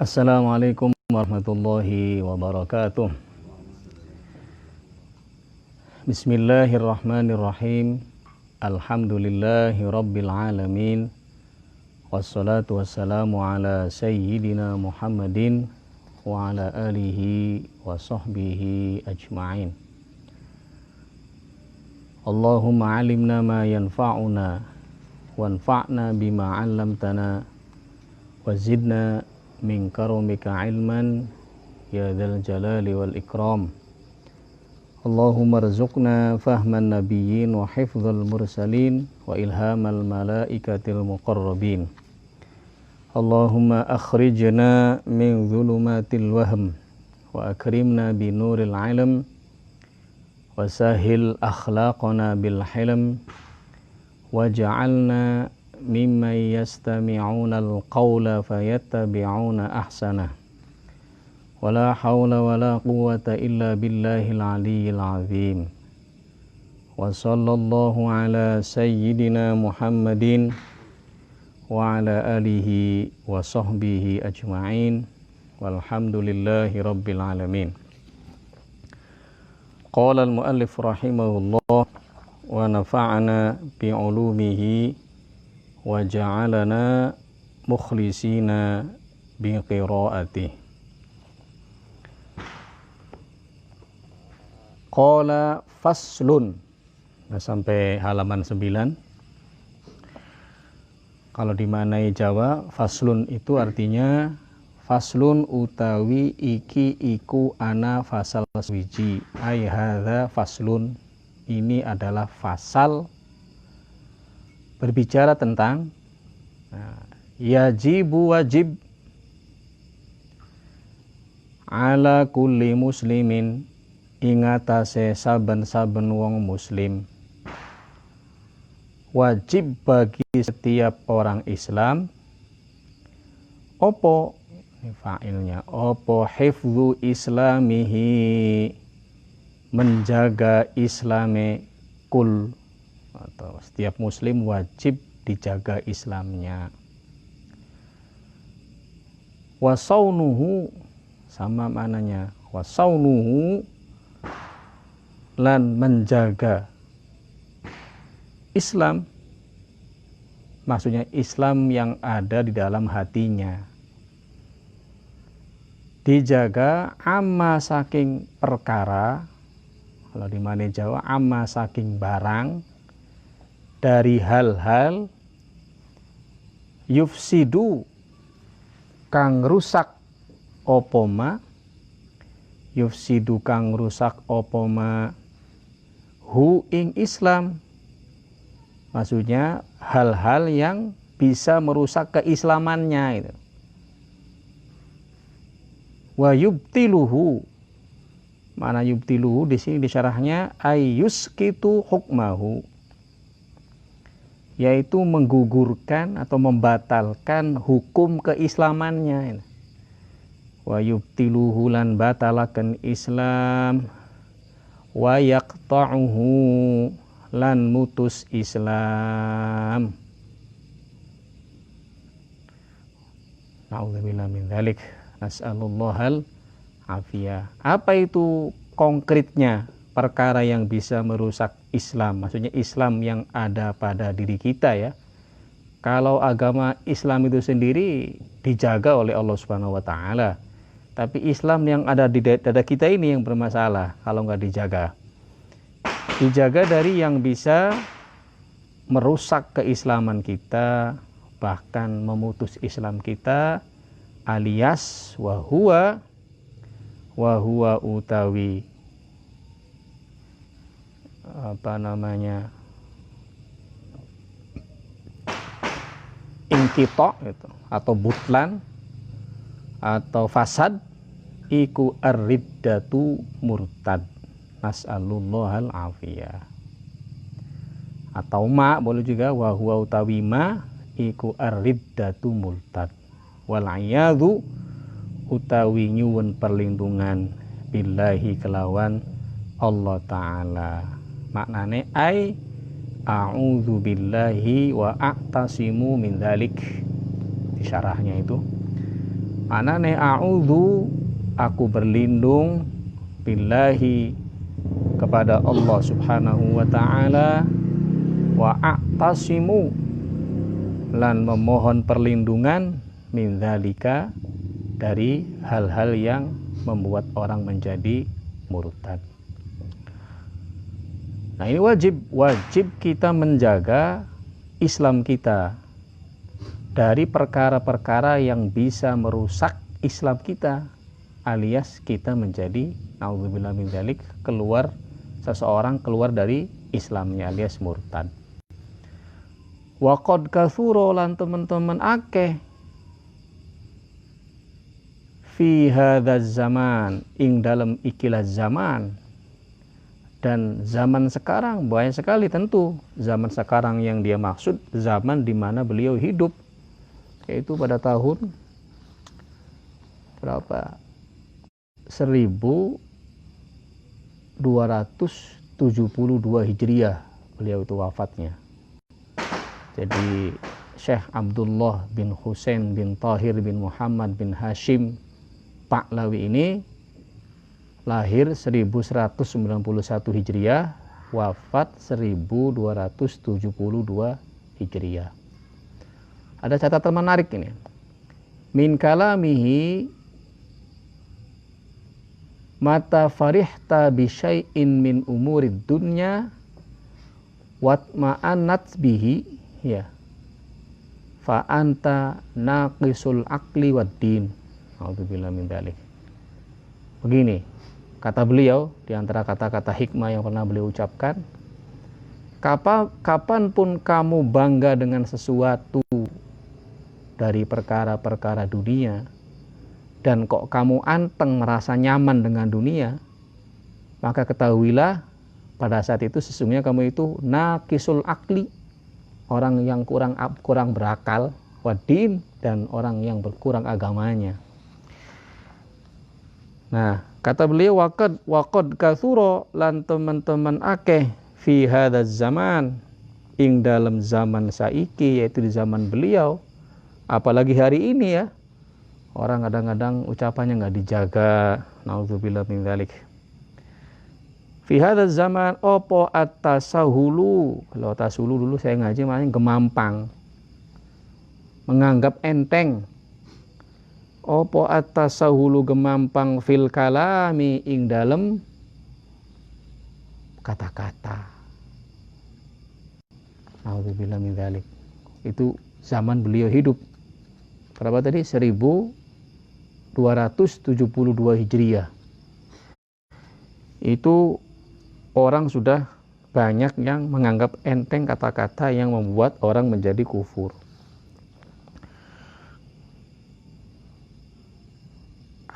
Assalamualaikum warahmatullahi wabarakatuh. Bismillahirrahmanirrahim. Alhamdulillahi rabbil alamin. Wassalatu wassalamu ala sayyidina Muhammadin wa ala alihi wa sahbihi ajma'in. Allahumma alimna ma yanfa'una wanfa'na bima 'allamtana wa zidna min karomika ilman ya dzal jalali wal ikram. Allahumma rzuqna fahman nabiyyin wa hifdzal mursalin wa ilhamal malaikatil muqarrabin. Allahumma akhrijna min dhulumatil wahm wa akrimna bi nuril ilm wa sahil akhlaqana bil hilm waj'alna mimman yastami'una al-qawla fayattabi'una ahsanah. Wala hawla wala quwwata illa billahil aliyyil azim. Wa sallallahu ala sayyidina Muhammadin wa ala alihi wa sahbihi ajma'in. Walhamdulillahi rabbil alamin. Qala al-muallif rahimahullah wa nafa'ana bi'ulumihi wa ja'alana mukhlisina biqiraatih. Qala faslun. Nah, sampai halaman 9. Kalau dimaknai Jawa, faslun itu artinya faslun utawi iki iku ana fasal swiji. Ai hadza faslun. Ini adalah fasal berbicara tentang yajibu wajib ala kulli muslimin ingatase saben-saben wong muslim, wajib bagi setiap orang Islam opo fa'ilnya opo hifdzu islamihi, menjaga islame kul, atau setiap muslim wajib dijaga Islamnya. Wasaunuhu sama maknanya, wasaunuhu lan menjaga Islam, maksudnya Islam yang ada di dalam hatinya, dijaga amma saking perkara, kalau di mana Jawa amma saking barang, dari hal-hal yufsidu kang rusak opoma, yufsidu kang rusak opoma hu ing Islam, maksudnya hal-hal yang bisa merusak keislamannya itu. Wa yubtiluhu, mana yubtiluhu di sini disyarahnya ayyuskitu hukmahu, yaitu menggugurkan atau membatalkan hukum keislamannya. Wa yubtiluhu lan batalakan Islam, wa yaqta'uhu lan mutus Islam. Na'udzubillah min dzalik, nas'alullahal afiyah. Apa itu konkretnya perkara yang bisa merusak Islam? Maksudnya Islam yang ada pada diri kita ya. Kalau agama Islam itu sendiri dijaga oleh Allah Subhanahu wa taala. Tapi Islam yang ada di dada kita ini yang bermasalah kalau nggak dijaga. Dijaga dari yang bisa merusak keislaman kita, bahkan memutus Islam kita, alias wahwa utawi ingkito gitu, atau butlan atau fasad, iku ar-riddatu murtad, nas'alullahal afiyah. Atau ma boleh juga, wa huwa utawi ma iku ar-riddatu murtad, wal a'yadhu utawi nyuwun perlindungan billahi kelawan Allah Ta'ala. Maknane ai a'udzu billahi wa a'tasimu min dzalik. Di syarahnya itu Anane a'udzu, aku berlindung billahi, kepada Allah Subhanahu wa taala, wa a'tasimu, lan memohon perlindungan min dzalika, dari hal-hal yang membuat orang menjadi murtad. Nah, ini wajib kita menjaga Islam kita dari perkara-perkara yang bisa merusak Islam kita, alias kita menjadi naudzubillah min dzalik, seseorang keluar dari Islamnya alias murtad. Wa qad katsura, lan teman-teman akeh fi hadzal zaman, ing dalam ikilah zaman. Dan zaman sekarang banyak sekali, tentu zaman sekarang yang dia maksud zaman di mana beliau hidup, yaitu pada tahun berapa, 1272 Hijriah beliau itu wafatnya. Jadi Syekh Abdullah bin Husain bin Tahir bin Muhammad bin Hashim Pahlawi ini lahir 1191 Hijriah, wafat 1272 Hijriah. Ada catatan menarik ini. Min kalamihi mata farihta bi syai'in min umurid dunya watma'annat bihi, ya, fa anta naqisul aqli wad din. A'udzubillahi min dzalik. Begini kata beliau, di antara kata-kata hikmah yang pernah beliau ucapkan, kapanpun kamu bangga dengan sesuatu dari perkara-perkara dunia, dan kok kamu anteng merasa nyaman dengan dunia, maka ketahuilah pada saat itu sesungguhnya kamu itu naqisul akli, orang yang kurang berakal, wadin, dan orang yang berkurang agamanya. Nah, kata beliau, waqad katsura, lan teman-teman akeh fi hadzal zaman, ing dalam zaman saiki, yaitu di zaman beliau, apalagi hari ini ya, orang kadang-kadang ucapannya nggak dijaga, naudzubillah min dzalik. Fi hadzal zaman opo at-tasahulu, kalau tasahulu dulu saya ngaji maknanya gemampang, menganggap enteng. Opo at-tasahulu gemampang fil kalami, ing dalem kata-kata. A'udzubillahi min dzalik. Itu zaman beliau hidup. Berapa tadi? 1272 Hijriah. Itu orang sudah banyak yang menganggap enteng kata-kata yang membuat orang menjadi kufur.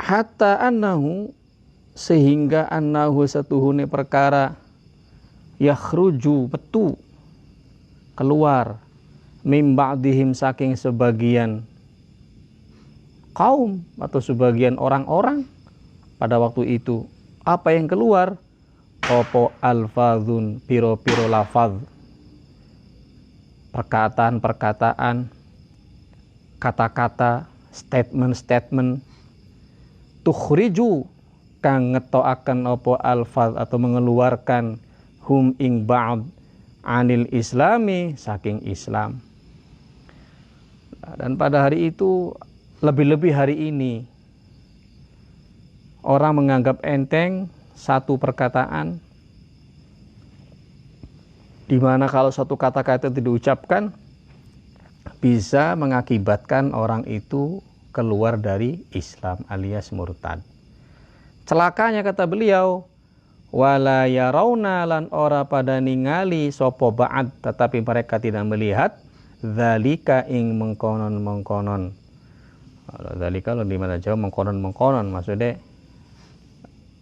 Hatta annahu, sehingga annahu satuhune perkara, yakhruju metu keluar, mim ba'dihim saking sebagian kaum atau sebagian orang-orang pada waktu itu. Apa yang keluar? Opo alfazun, piro-piro lafaz, perkataan-perkataan, kata-kata, statement-statement, tukhriju, kang ngetoaken opo alfaz atau mengeluarkan, hum ing ba'd, anil islami, saking Islam. Dan pada hari itu, lebih-lebih hari ini, orang menganggap enteng satu perkataan, di mana kalau satu kata-kata itu diucapkan bisa mengakibatkan orang itu keluar dari Islam alias murtad. Celakanya kata beliau, wala yarawna, lan ora pada ningali sopo ba'ad, tetapi mereka tidak melihat, dzalika ing mengkonon-mengkonon. Dzalika lo di mana Jawa mengkonon-mengkonon, maksudnya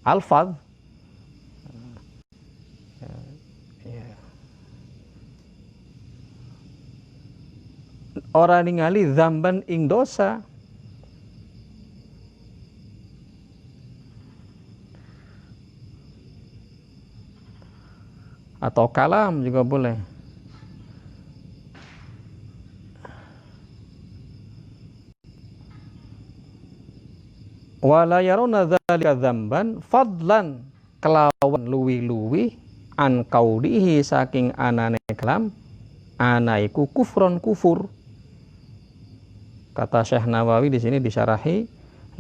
alfaz. Ora ningali dzamban ing dosa, atau kalam juga boleh. Wala yaruna dzalika dzamban fadlan kelawan luwi-luwi an qaulihi saking anane kalam ana iku kufron kufur. Kata Syekh Nawawi di sini disyarahi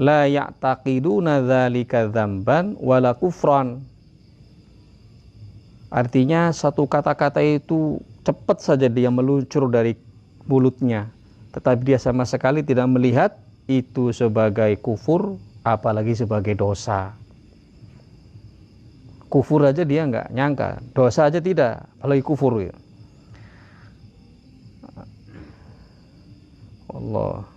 la ya'taqiduna dzalika dzamban wala kufran. Artinya satu kata-kata itu cepat saja dia meluncur dari mulutnya, tetapi dia sama sekali tidak melihat itu sebagai kufur, apalagi sebagai dosa. Kufur aja dia nggak nyangka, dosa aja tidak, apalagi kufur ya. Allah.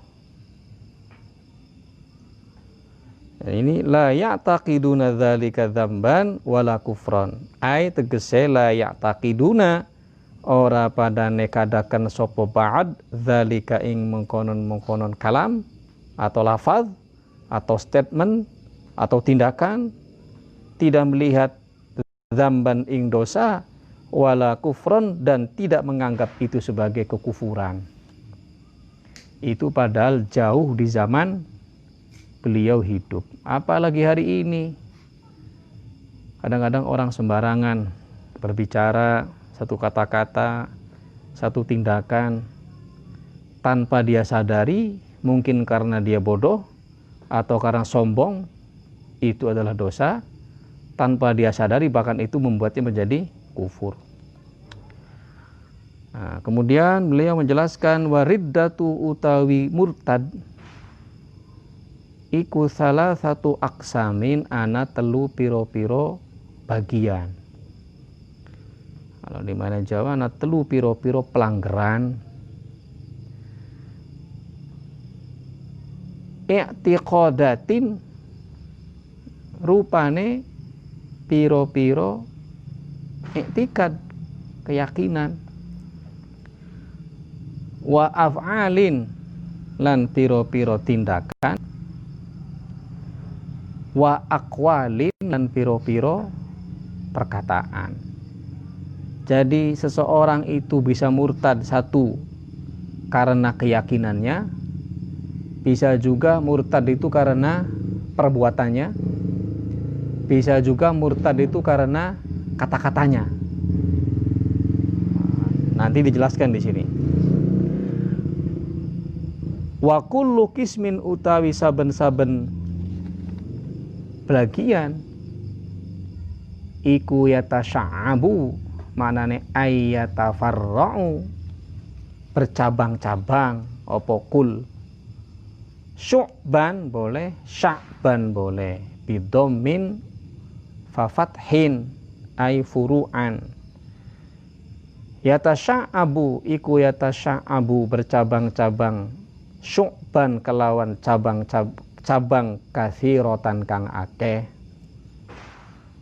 Ini la ya'taqiduna dzalika dzamban wala kufran. Ai tegese la ya'taqiduna ora pada nekadaken sapa ba'd dzalika ing mengkonon-mengkonon kalam atau lafaz atau statement atau tindakan, tidak melihat dzamban ing dosa wala kufran dan tidak menganggap itu sebagai kekufuran. Itu padahal jauh di zaman beliau hidup. Apalagi hari ini. Kadang-kadang orang sembarangan berbicara satu kata-kata, satu tindakan tanpa dia sadari, mungkin karena dia bodoh atau karena sombong, itu adalah dosa. Tanpa dia sadari bahkan itu membuatnya menjadi kufur. Nah, kemudian beliau menjelaskan wariddatu utawi murtad iku salah satu aksamin ana telu piro-piro bagian. Kalau di mana Jawa ana telu piro-piro pelanggaran. I'tiqadatin rupane piro-piro i'tikad keyakinan. Wa af'alin lan piro-piro tindakan, wa aqwalin lan piro-piro perkataan. Jadi seseorang itu bisa murtad satu karena keyakinannya, bisa juga murtad itu karena perbuatannya, bisa juga murtad itu karena kata-katanya. Nanti dijelaskan di sini. Wa kullu qismin utawi saben-saben bagian iku yatasya'abu manane ayyatafarra'u bercabang-cabang apa kul syu'ban boleh sya'ban boleh bidhammin fa fathin ay furu'an. Yatasya'abu iku yatasya'abu bercabang-cabang, syu'ban kelawan cabang katsirotan kang akeh.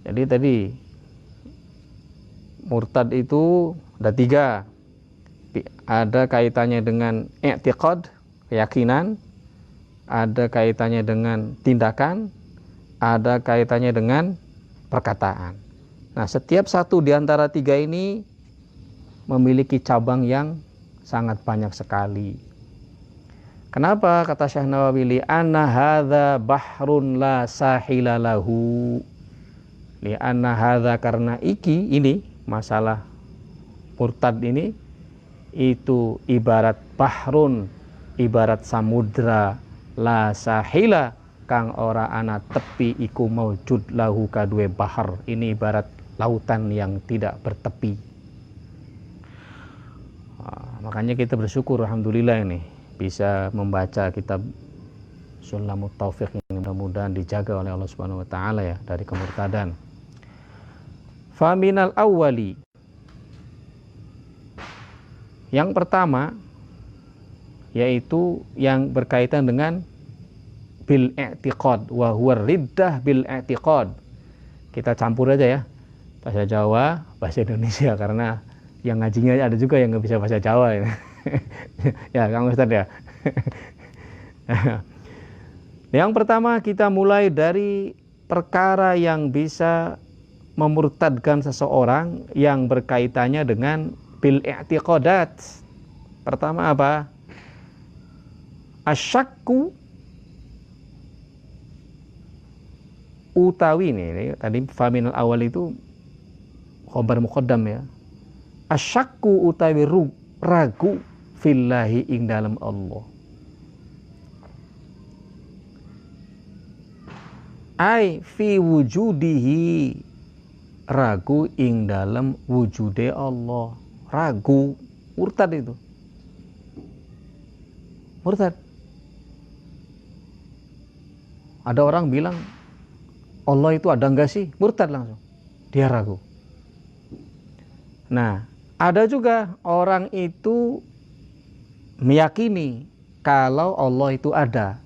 Jadi tadi murtad itu ada tiga. Ada kaitannya dengan i'tiqad, keyakinan, ada kaitannya dengan tindakan, ada kaitannya dengan perkataan. Nah, setiap satu di antara tiga ini memiliki cabang yang sangat banyak sekali. Kenapa? Kata Syekh Nawawi, li anna hadza bahrun la sahila lahu. Li anna hadza karena ini masalah murtad ini itu ibarat bahrun, ibarat samudra la sahila kang ora ana tepi iku maujud lahu kadue bahar. Ini ibarat lautan yang tidak bertepi. Makanya kita bersyukur alhamdulillah ini bisa membaca kitab Sulamut Taufiq yang mudah-mudahan dijaga oleh Allah Subhanahu wa taala ya dari kemurtadan. Faminal awwali, yang pertama yaitu yang berkaitan dengan bil i'tiqad wa huwa riddah bil i'tiqad. Kita campur aja ya, bahasa Jawa, bahasa Indonesia, karena yang ngajinya ada juga yang nggak bisa bahasa Jawa ya. Ya Kang Ustadz ya. Yang pertama kita mulai dari perkara yang bisa memurtadkan seseorang yang berkaitannya dengan bil i'tiqadat. Pertama apa? Asyakku utawi ini tadi faminal awal itu khabar muqaddam ya. Asyakku utawi ragu fillahi ing dalam Allah. Ai fi wujudihi, ragu ing dalam wujude Allah. Ragu, murtad itu. Murtad. Ada orang bilang Allah itu ada enggak sih? Murtad langsung. Dia ragu. Nah, ada juga orang itu meyakini kalau Allah itu ada,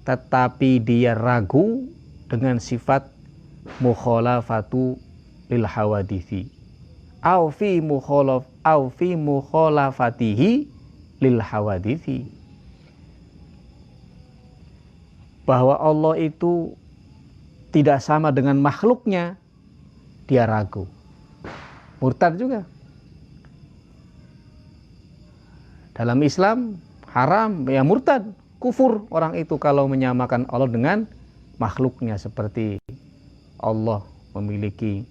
tetapi dia ragu dengan sifat mukhalafatu lil hawadithi au fi mukhalafatihi lil hawadithi, bahwa Allah itu tidak sama dengan makhluknya, dia ragu. Murtad juga. Dalam Islam haram, ya murtad, kufur orang itu kalau menyamakan Allah dengan makhluknya, seperti Allah memiliki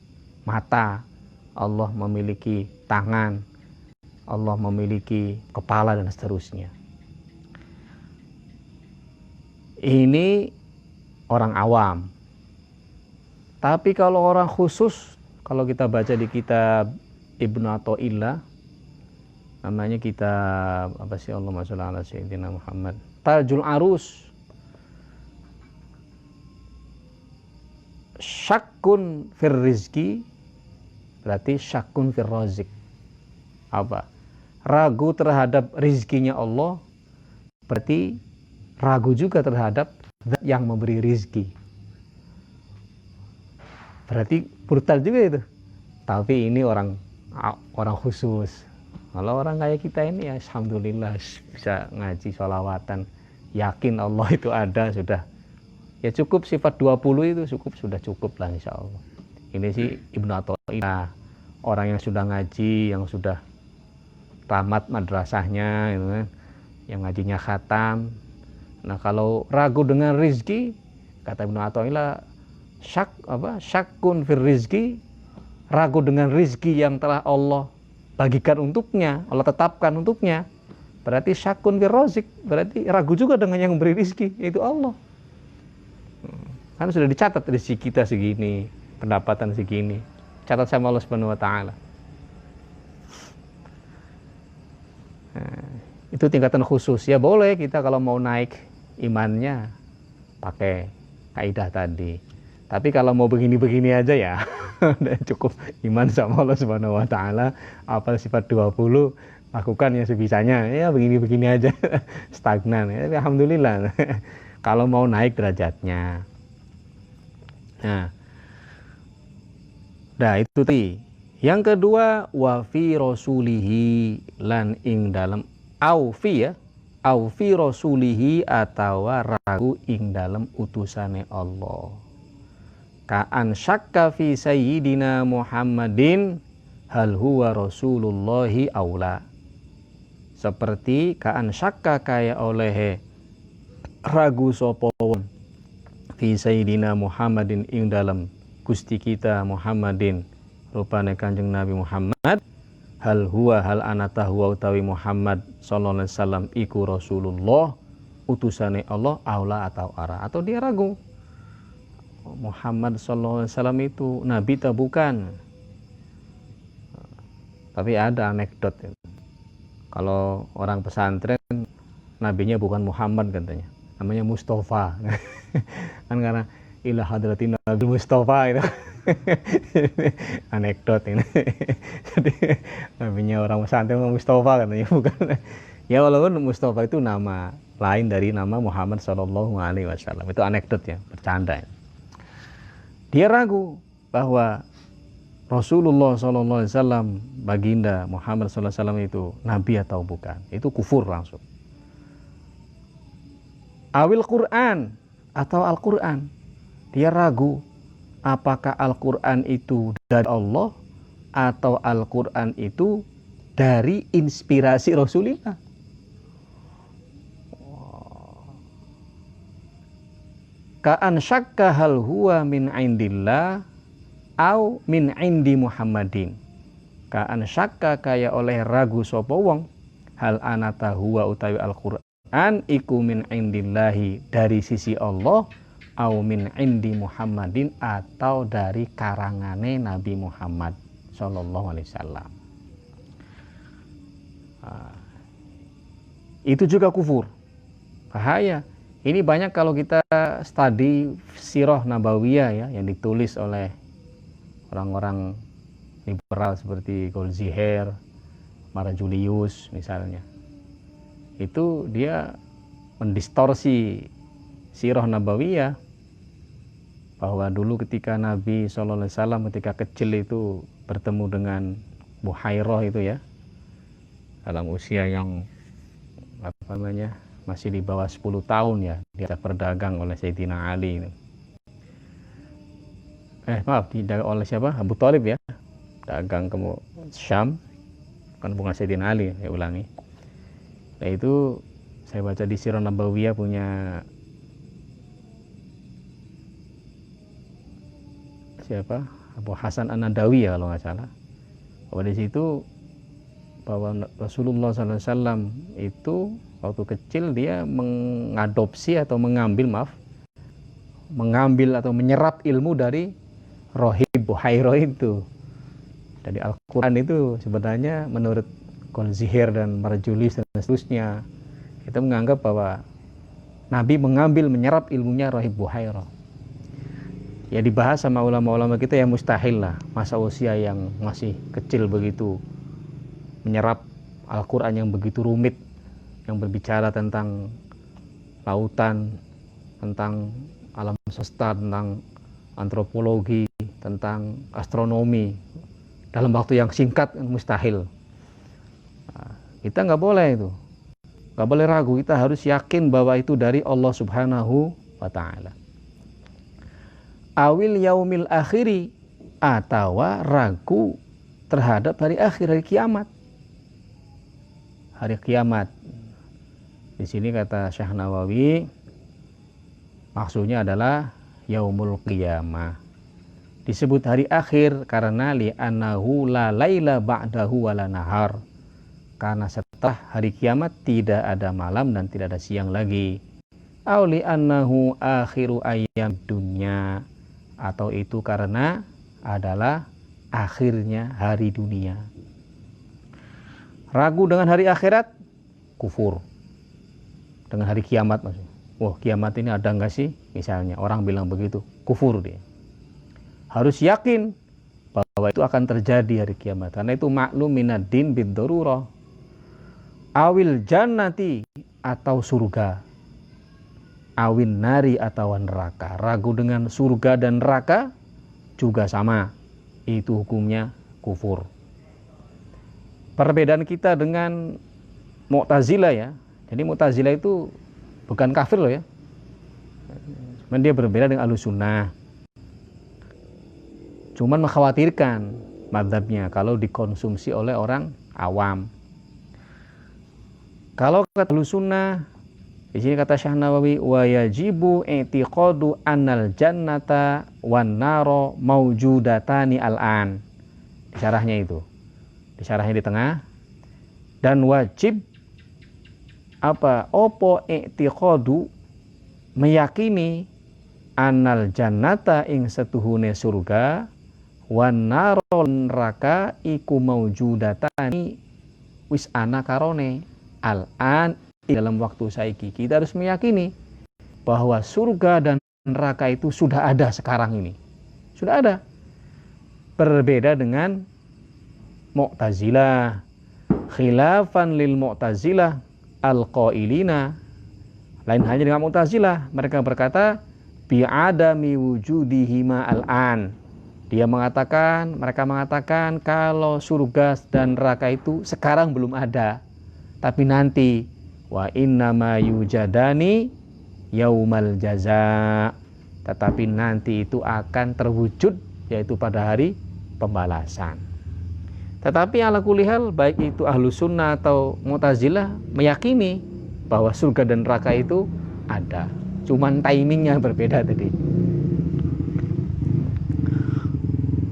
mata, Allah memiliki tangan, Allah memiliki kepala dan seterusnya. Ini orang awam. Tapi kalau orang khusus, kalau kita baca di kitab Ibnu Athaillah, namanya kitab apa sih, Allahumma sholli ala sayyidina Muhammad, Tajul Arus, syakkun fir rizki, berarti syakkun fir razik. Apa? Ragu terhadap rizkinya Allah, berarti ragu juga terhadap zat yang memberi rizki. Berarti brutal juga itu. Tapi ini orang khusus. Kalau orang kayak kita ini ya alhamdulillah bisa ngaji sholawatan, yakin Allah itu ada, sudah. Ya cukup sifat 20 itu sudah cukup lah insya Allah. Ini sih Ibnu Athaillah, orang yang sudah ngaji, yang sudah tamat madrasahnya gitu kan, yang ngajinya khatam. Nah kalau ragu dengan rizki, kata Ibnu Athaillah, syakkun fir rizki, ragu dengan rizki yang telah Allah bagikan untuknya, Allah tetapkan untuknya, berarti syakkun fir razik, berarti ragu juga dengan yang memberi rizki, yaitu Allah. Kan sudah dicatat rezeki kita segini, pendapatan segini, catat sama Allah Subhanahu wa taala. Nah, itu tingkatan khusus. Ya boleh kita kalau mau naik imannya pakai kaidah tadi. Tapi kalau mau begini-begini aja ya udah cukup iman sama Allah Subhanahu wa taala, apa sifat 20, lakukan yang sebisanya. Ya begini-begini aja stagnan. Ya, alhamdulillah. Kalau mau naik derajatnya. Nah, itu tadi. Yang kedua, wa fi rasulihi, lan ing dalam aufi ya, aufi rasulihi atau ragu ing dalam utusane Allah. Ka'an syakka fi sayyidina Muhammadin hal huwa rasulullahi aula. Seperti ka'an syakka kaya oleh ragu sapa wong fi sayyidina Muhammadin ing dalam Gusti kita Muhammadin, rupane Kanjeng Nabi Muhammad, hal huwa hal anata huwa utawi Muhammad sallallahu alaihi wasallam iku Rasulullah, utusane Allah, aula atau ara, atau dia ragu Muhammad sallallahu alaihi wasallam itu nabi atau bukan. Tapi ada anekdot, kalau orang pesantren nabinya bukan Muhammad katanya, namanya Mustafa. Kan karena ila hadratin Nabi Mustafa itu. Anekdot ini. Jadi nabinya orang pesantren Mustafa katanya, bukan. Ya walaupun Mustafa itu nama lain dari nama Muhammad sallallahu alaihi wasallam. Itu anekdot ya, bercanda. Dia ragu bahwa Rasulullah sallallahu alaihi wasallam, baginda Muhammad sallallahu alaihi wasallam itu nabi atau bukan. Itu kufur langsung. Awil Quran atau Al-Quran, dia ragu apakah Al-Quran itu dari Allah atau Al-Quran itu dari inspirasi Rasulullah. Ka'an syakka hal huwa min indillah au min indi Muhammadin. Ka'an syakka kaya oleh ragu sapa wong hal anata huwa utawi Al-Qur'an iku min indillahi dari sisi Allah au min indi Muhammadin atau dari karangane Nabi Muhammad sallallahu alaihi wasallam. Itu juga kufur. Bahaya. Ini banyak kalau kita studi sirah nabawiyah ya, yang ditulis oleh orang-orang liberal seperti Goldziher, Marjulius misalnya. Itu dia mendistorsi sirah nabawiyah bahwa dulu ketika Nabi SAW ketika kecil itu bertemu dengan Buhairah itu ya, dalam usia yang masih di bawah 10 tahun ya, dia berdagang oleh Sayyidina Ali. Oleh siapa? Abu Thalib ya, dagang ke Syam, bukan Sayyidina Ali, saya ulangi. Nah itu saya baca di Sirah Nabawiyah punya siapa? Abu Hasan An-Nadawi ya kalau nggak salah. Bahwa di situ bahwa Rasulullah SAW itu waktu kecil dia mengadopsi atau mengambil atau menyerap ilmu dari Rohib Buhairah itu. Dari Al-Quran itu sebenarnya menurut Goldziher dan Marjulis dan seterusnya, kita menganggap bahwa Nabi menyerap ilmunya Rohib Buhairah. Ya dibahas sama ulama-ulama kita yang mustahil lah, masa usia yang masih kecil begitu menyerap Al-Quran yang begitu rumit, yang berbicara tentang lautan, tentang alam semesta, tentang antropologi, tentang astronomi dalam waktu yang singkat, mustahil. Nah, kita nggak boleh itu, nggak boleh ragu, kita harus yakin bahwa itu dari Allah Subhanahu wa Ta'ala. Awil yaumil akhiri, atau ragu terhadap hari akhir, hari kiamat. Hari kiamat. Di sini kata Syekh Nawawi, maksudnya adalah yaumul qiyamah. Disebut hari akhir karena li'annahu la laila ba'dahu wa la nahar. Karena setelah hari kiamat tidak ada malam dan tidak ada siang lagi. Au li'annahu akhiru ayyam dunya. Atau itu karena adalah akhirnya hari dunia. Ragu dengan hari akhirat, kufur. Dengan hari kiamat maksudnya. Wah, kiamat ini ada enggak sih? Misalnya orang bilang begitu, kufur dia. Harus yakin bahwa itu akan terjadi hari kiamat. Karena itu maklum minad din bid darurah. Awil jannati atau surga. Awin nari atau neraka. Ragu dengan surga dan neraka juga sama. Itu hukumnya kufur. Perbedaan kita dengan Mu'tazilah ya. Jadi Mu'tazilah itu bukan kafir loh ya. Cuman dia berbeda dengan Ahlussunnah. Cuman mengkhawatirkan madzhabnya kalau dikonsumsi oleh orang awam. Kalau kata Ahlussunnah, di sini kata Syekh Nawawi, wa yajibu i'tiqadu annal jannata wan naro maujudatani al'an. Di syarahnya itu. Di syarahnya di tengah. Dan wajib opo i'tiqadu meyakini annal jannata ing setuhune surga wan naro neraka iku maujudatani wis ana karone al'an dalam waktu saiki. Kita harus meyakini bahwa surga dan neraka itu sudah ada sekarang ini. Sudah ada. Berbeda dengan Mu'tazilah. Khilafan lil Mu'tazilah al-qailina. Lain halnya dengan Mu'tazilah. Mereka berkata bi'adami wujudihima al-an. Mereka mengatakan kalau surga dan neraka itu sekarang belum ada. Tapi nanti wa innama yujadani yaumal jaza, tetapi nanti itu akan terwujud yaitu pada hari pembalasan. Tetapi ala kulli hal baik itu Ahlussunnah atau Mu'tazilah meyakini bahwa surga dan neraka itu ada, cuman timingnya berbeda tadi.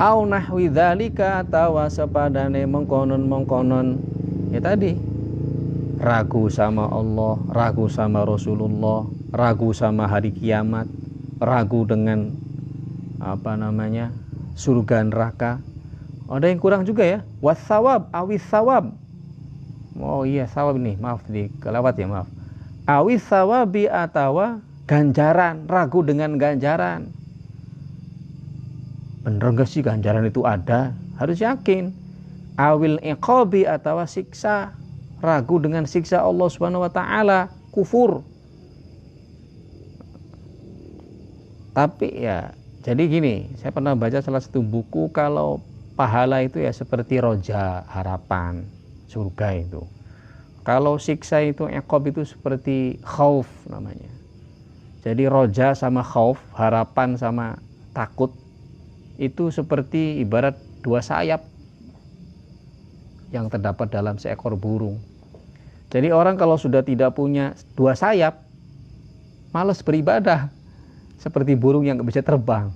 Au nahwi dzalika atawa sepadane mengkonon ya tadi, ragu sama Allah, ragu sama Rasulullah, ragu sama hari kiamat, ragu dengan surga neraka. Ada yang kurang juga ya, wasawab awis sawab. Oh iya sawab nih, maaf kelewat ya, maaf. Awis sawabi atawa ganjaran, ragu dengan ganjaran. Bener gak sih ganjaran itu ada? Harus yakin. Awil iqabi atawa siksa, ragu dengan siksa Allah Subhanahu wa taala, kufur. Tapi ya, jadi gini, saya pernah baca salah satu buku kalau pahala itu ya seperti roja, harapan surga itu. Kalau siksa itu, iqab itu seperti khauf namanya. Jadi roja sama khauf, harapan sama takut, itu seperti ibarat dua sayap yang terdapat dalam seekor burung. Jadi orang kalau sudah tidak punya dua sayap, malas beribadah. Seperti burung yang nggak bisa terbang.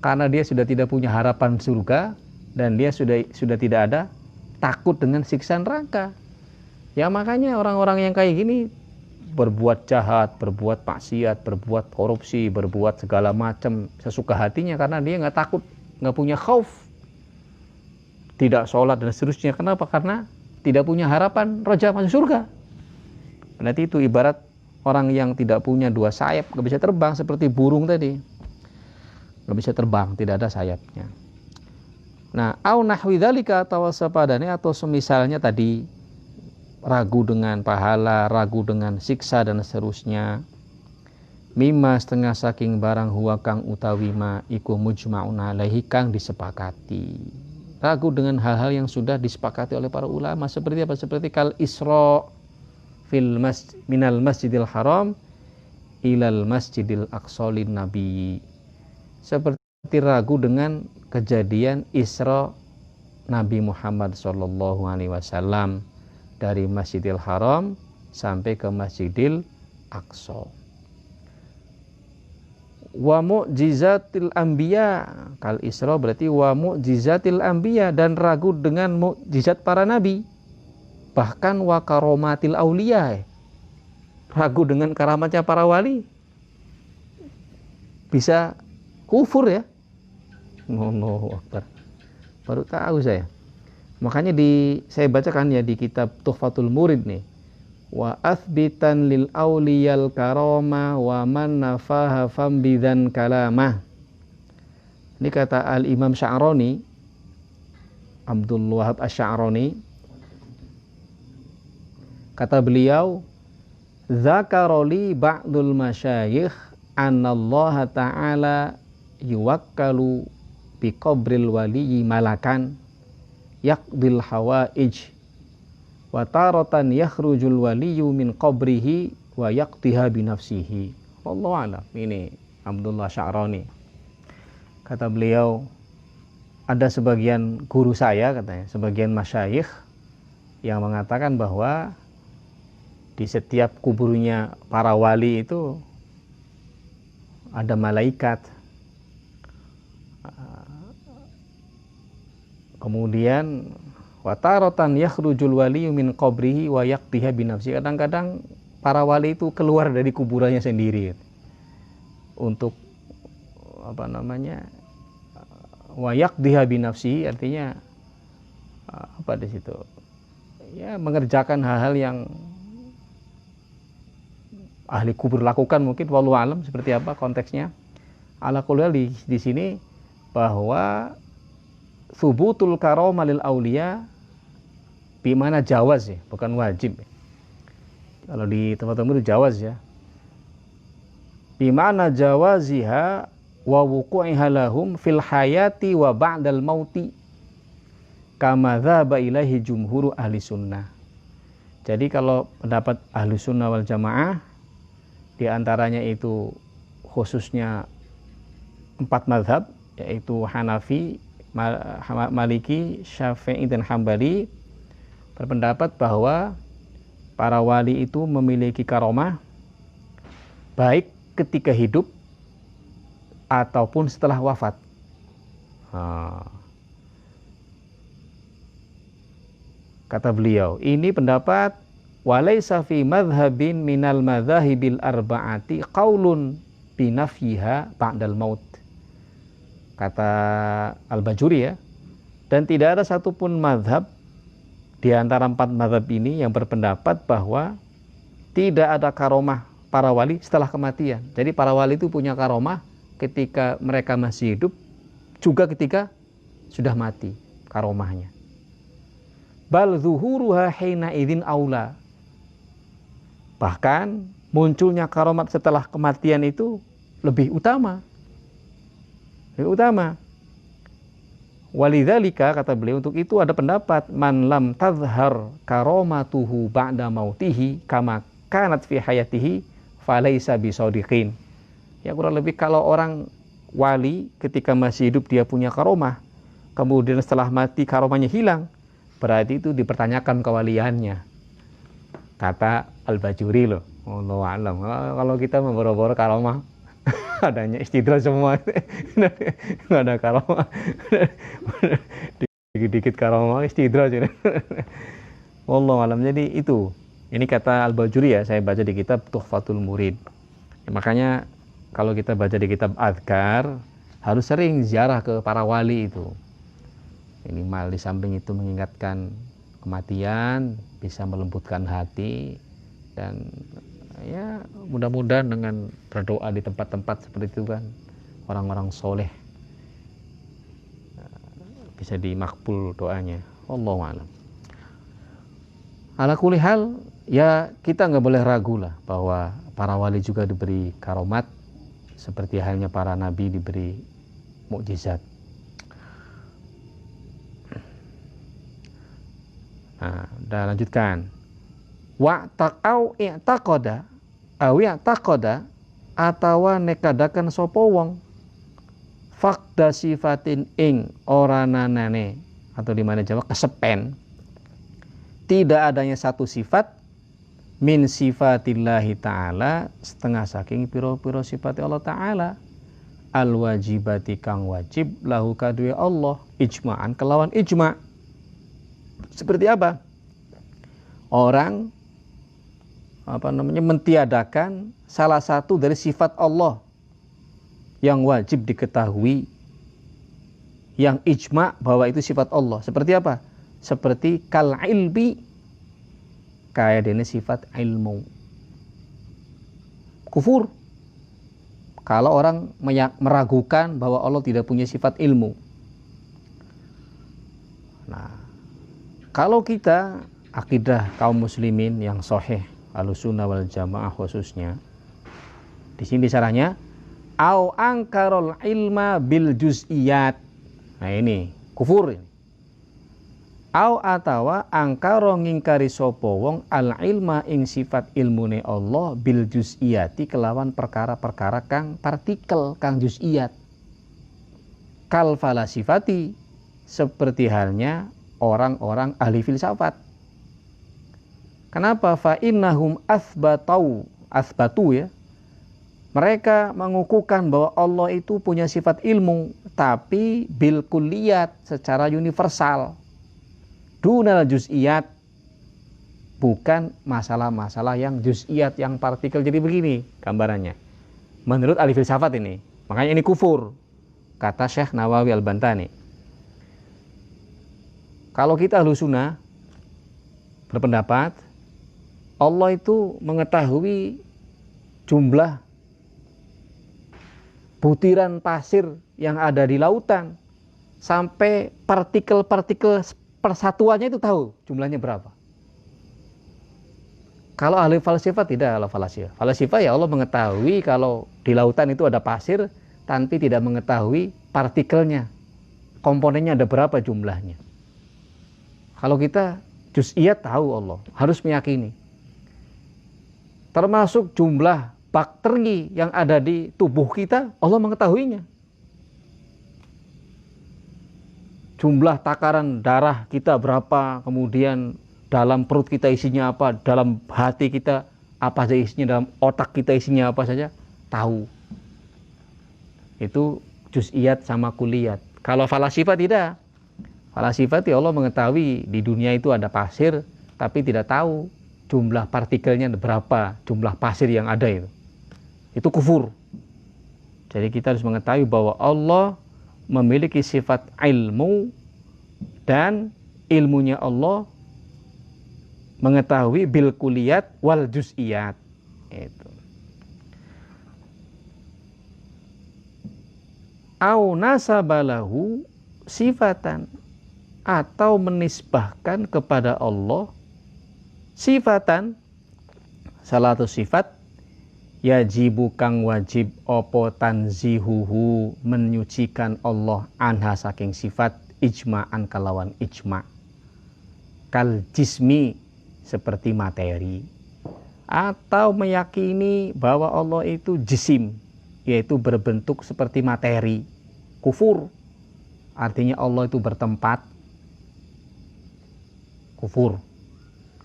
Karena dia sudah tidak punya harapan surga, dan dia sudah tidak ada takut dengan siksa neraka. Ya makanya orang-orang yang kayak gini berbuat jahat, berbuat maksiat, berbuat korupsi, berbuat segala macam sesuka hatinya karena dia nggak takut, nggak punya khauf, tidak sholat dan seterusnya. Kenapa? Karena tidak punya harapan roja masuk surga. Berarti itu ibarat orang yang tidak punya dua sayap, nggak bisa terbang seperti burung tadi, nggak bisa terbang, tidak ada sayapnya. Nah, au nahwi dzalika atau sepadane atau semisalnya tadi, ragu dengan pahala, ragu dengan siksa dan seterusnya. Mimma setengah saking barang huwa kang utawi ma iku mujma'un alaihi kang disepakati. Ragu dengan hal-hal yang sudah disepakati oleh para ulama. Seperti apa? Seperti kal isra minal masjidil haram ilal masjidil aqsa lin nabi. Seperti ragu dengan kejadian Isra Nabi Muhammad SAW dari Masjidil Haram sampai ke Masjidil Aqsa. Wa mu'jizatil anbiya, kal Isra berarti wa mu'jizatil anbiya, dan ragu dengan mukjizat para nabi. Bahkan wa karomatil auliya, ragu dengan karamatnya para wali. Bisa kufur ya. Allahu Akbar. Baru tahu saya. Makanya saya bacakan ya di kitab Tuhfatul Murid nih. Wa athbitan lil auliyal karama wa man nafaha fambidan kalamah. Ini kata Al-Imam Sya'rani, Abdul Wahab Asy-Sya'rani. Kata beliau, "Dzakaroli ba'dul masyayikh annallaha ta'ala yuwakkalu bi qabril waliyyi malakan yaqdil hawaij wa taratan yakhrujul waliyyu min qabrihi wa yaqtiha bi nafsihi." Wallahu a'lam. Ini Abdullah Sya'rani. Kata beliau, ada sebagian guru saya, katanya, sebagian masyayikh yang mengatakan bahwa di setiap kuburnya para wali itu ada malaikat. Kemudian wataratan yakhrujul waliyyu min qabrihi wa yaqtiha bi nafsi. Kadang-kadang para wali itu keluar dari kuburannya sendiri untuk wa yaqtiha bi nafsi, artinya apa di situ? Ya, mengerjakan hal-hal yang ahli kubur lakukan mungkin, wallahu alam seperti apa konteksnya. Ala kulli di sini bahwa subutul karamah lil auliya bimana jawaz ya, bukan wajib. Kalau di tempat umum itu jawaz ya. Bimana jawaziha wa wuqu'iha lahum fil hayati wa ba'dal mauti kama dzaba ilaihi jumhur ahli sunnah. Jadi kalau pendapat ahli sunnah wal jamaah, di antaranya itu khususnya 4 mazhab, yaitu Hanafi, Maliki, Syafi'i, dan Hambali, berpendapat bahwa para wali itu memiliki karomah baik ketika hidup ataupun setelah wafat. Kata beliau, ini pendapat walaysa fi madhhabin minal madhahibil arba'ati qaulun binafyiha ba'dal maut. Kata Al-Bajuri ya, dan tidak ada satupun madhab di antara 4 madhab ini yang berpendapat bahwa tidak ada karomah para wali setelah kematian. Jadi para wali itu punya karomah ketika mereka masih hidup, juga ketika sudah mati karomahnya. Bal zuhuruha hina idzin aula. Bahkan munculnya karomat setelah kematian itu lebih utama. Lebih utama. Walidzalika, kata beliau, untuk itu ada pendapat man lam tazhar karomatuhu ba'da mautihi kama kanat fi hayatihi falaysa bisadiqin. Ya kurang lebih kalau orang wali ketika masih hidup dia punya karomah, kemudian setelah mati karomahnya hilang, berarti itu dipertanyakan kewaliannya. Kata Al-Bajuri loh. Wallahu a'lam. Kalau kita memboro-boro karomah adanya istidraj semua. Enggak ada karomah. Dikit-dikit karomah istidraj. Wallahu a'lam. Jadi itu. Ini kata Al-Bajuri ya, saya baca di kitab Tuhfatul Murid. Ya, makanya kalau kita baca di kitab Adhkar harus sering ziarah ke para wali itu. Minimal di samping itu mengingatkan kematian, bisa melembutkan hati, dan ya mudah-mudahan dengan berdoa di tempat-tempat seperti itu kan orang-orang soleh bisa dimakbul doanya. Wallahu a'lam. Ala kulli hal, ya kita nggak boleh ragu lah bahwa para wali juga diberi karomat seperti halnya para nabi diberi mukjizat. Nah, udah lanjutkan. Wa taqau i'taqada aw i'taqada atawa nekadakan sapa wong fakda sifatin ing ora nanane, atau di mana Jawa kesepen tidak adanya satu sifat min sifatillahi ta'ala setengah saking piro-piro sifati Allah ta'ala al wajibati kang wajib lahu kadue Allah ijma'an kelawan ijma'. Seperti apa? Orang mentiadakan salah satu dari sifat Allah yang wajib diketahui, yang ijma' bahwa itu sifat Allah. Seperti apa? Seperti kal ilmi, kayak dene sifat ilmu. Kufur kalau orang meragukan bahwa Allah tidak punya sifat ilmu. Nah, kalau kita akidah kaum muslimin yang sahih Ahlussunnah wal Jamaah khususnya, di sini caranya au angkarul ilma bil juz'iyat. Nah ini kufur ini. Au atawa angkaro ngingkari sapa wong al ilma ing sifat ilmune Allah bil juz'iyati kelawan perkara-perkara kang partikel kang juz'iyat. Kal falasifati, seperti halnya orang-orang ahli filsafat. Kenapa? Fa innahum asbatu ya. Mereka mengukuhkan bahwa Allah itu punya sifat ilmu, tapi bil kulliyat, secara universal. Dunal juz'iyat, bukan masalah-masalah yang juz'iyat, yang partikel. Jadi begini gambarannya menurut ahli filsafat ini. Makanya ini kufur, kata Syekh Nawawi Al-Bantani. Kalau kita Ahlussunnah berpendapat Allah itu mengetahui jumlah butiran pasir yang ada di lautan, sampai partikel-partikel persatuannya itu tahu jumlahnya berapa. Kalau ahli falsafah tidak, kalau falsafah ya Allah mengetahui kalau di lautan itu ada pasir, tapi tidak mengetahui partikelnya, komponennya ada berapa jumlahnya. Kalau kita juz'iyat tahu Allah, harus meyakini. Termasuk jumlah bakteri yang ada di tubuh kita, Allah mengetahuinya. Jumlah takaran darah kita berapa, kemudian dalam perut kita isinya apa, dalam hati kita apa saja isinya, dalam otak kita isinya apa saja, tahu. Itu juz'iyat sama kuliyat. Kalau falasifah tidak. Falasifah itu Allah mengetahui di dunia itu ada pasir, tapi tidak tahu jumlah partikelnya berapa, jumlah pasir yang ada itu. Itu kufur. Jadi kita harus mengetahui bahwa Allah memiliki sifat ilmu, dan ilmunya Allah mengetahui bil kuliyat wal juz'iyat. Itu. Au nasabalahu sifatan, atau menisbahkan kepada Allah sifatan, salah satu sifat yajibu kang wajib opo tanzihuhu, menyucikan Allah anha saking sifat, ijma'an kalawan ijma', kal jismi seperti materi, atau meyakini bahwa Allah itu jisim, yaitu berbentuk seperti materi, kufur. Artinya Allah itu bertempat, kufur.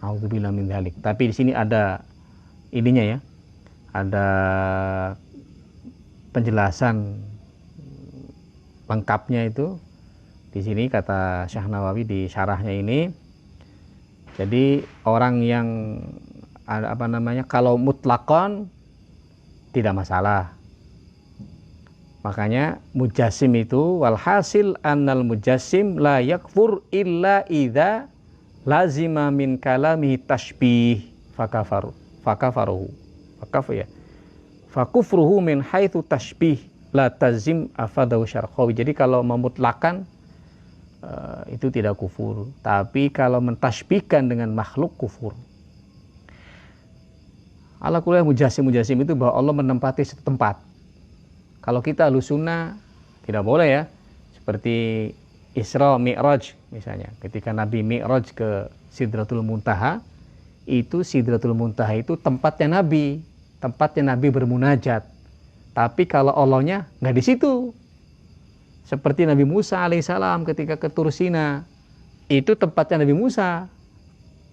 A'udzubillah min dzalik. Tapi di sini ada ininya ya, ada penjelasan lengkapnya itu. Di sini kata Syekh Nawawi di syarahnya ini. Jadi orang yang kalau mutlakon tidak masalah. Makanya mujassim itu walhasil annal mujassim la yakfur illa idza lazima min kalamihi tashbih fakafruhu min haitsu tashbih la tazim afadahu syarqawi. Jadi kalau memutlakan itu tidak kufur, tapi kalau mentashbihkan dengan makhluk kufur. Ala kulli mujassim itu bahwa Allah menempati satu tempat. Kalau kita Ahlus Sunnah tidak boleh ya, seperti Isra Mi'raj misalnya, ketika Nabi Mi'raj ke Sidratul Muntaha, itu Sidratul Muntaha itu tempatnya Nabi bermunajat. Tapi kalau Allahnya nggak di situ. Seperti Nabi Musa alaihissalam ketika ke Tur Sina, itu tempatnya Nabi Musa.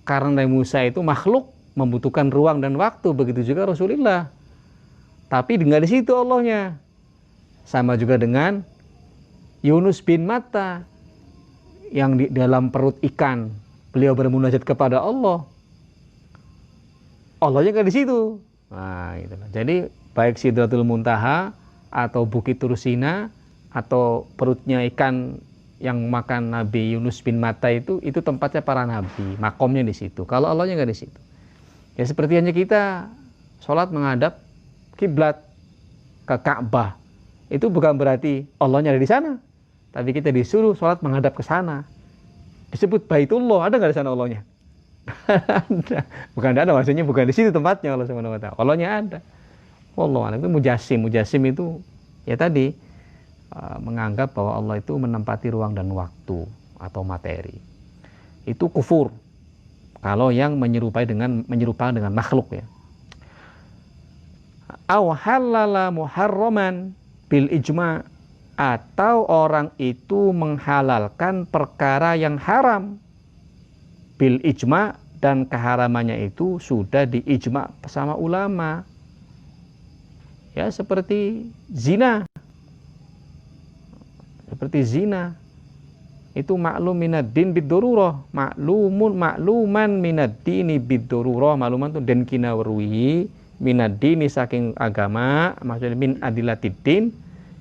Karena Nabi Musa itu makhluk, membutuhkan ruang dan waktu, begitu juga Rasulullah. Tapi nggak di situ Allahnya. Sama juga dengan Yunus bin Matta yang di dalam perut ikan, beliau bermunajat kepada Allah. Allahnya nggak di situ. Nah, itulah. Jadi baik Sidratul Muntaha atau Bukit Tur Sina atau perutnya ikan yang makan Nabi Yunus bin Matta itu tempatnya para nabi, makomnya di situ. Kalau Allahnya nggak di situ. Ya seperti hanya kita sholat menghadap kiblat ke Ka'bah. Itu bukan berarti Allahnya ada di sana, tapi kita disuruh sholat menghadap ke sana. Disebut Baitullah, ada nggak di sana Allahnya? Ada. Bukan ada, maksudnya bukan di situ tempatnya Allah Subhanahu wa taala. Allahnya ada. Wallahu a'lam. Itu mujassim itu ya tadi menganggap bahwa Allah itu menempati ruang dan waktu atau materi. Itu kufur. Kalau yang menyerupai dengan makhluk ya. Aw halala muharraman bil ijma', atau orang itu menghalalkan perkara yang haram bil ijma', dan keharamannya itu sudah diijma' sama ulama. Ya seperti zina. Itu maklum minad-din bid-darurah, makluman minad-dini bid-darurah. Makluman itu den kinawarwi minad-dini saking agama, maksudnya min adilatid-din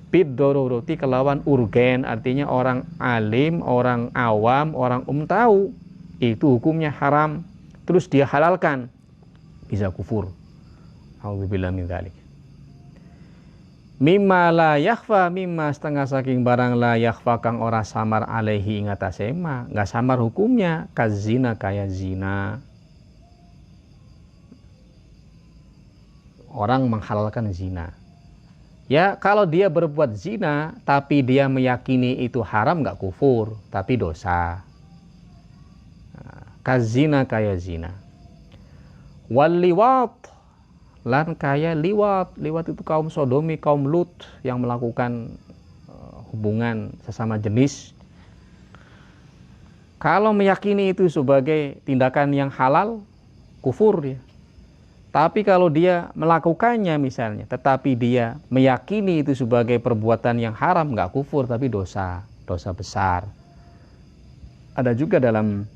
bid-darurati kelawan urgen, artinya orang alim, orang awam, orang tahu itu hukumnya haram, terus dia halalkan, bisa kufur. A'udzubillahi min dzalik. Mimma la yakhfa, mimma setengah saking barang la yakhfa kang ora samar alaihi ingatase ma, enggak samar hukumnya, kazina kaya zina. Orang menghalalkan zina. Ya kalau dia berbuat zina tapi dia meyakini itu haram, enggak kufur, tapi dosa. Kazina kaya zina. Wal liwat, lan kaya liwat. Liwat itu kaum Sodomi, kaum Lut yang melakukan hubungan sesama jenis. Kalau meyakini itu sebagai tindakan yang halal, kufur dia. Tapi kalau dia melakukannya misalnya, tetapi dia meyakini itu sebagai perbuatan yang haram, nggak kufur tapi dosa besar. Ada juga dalam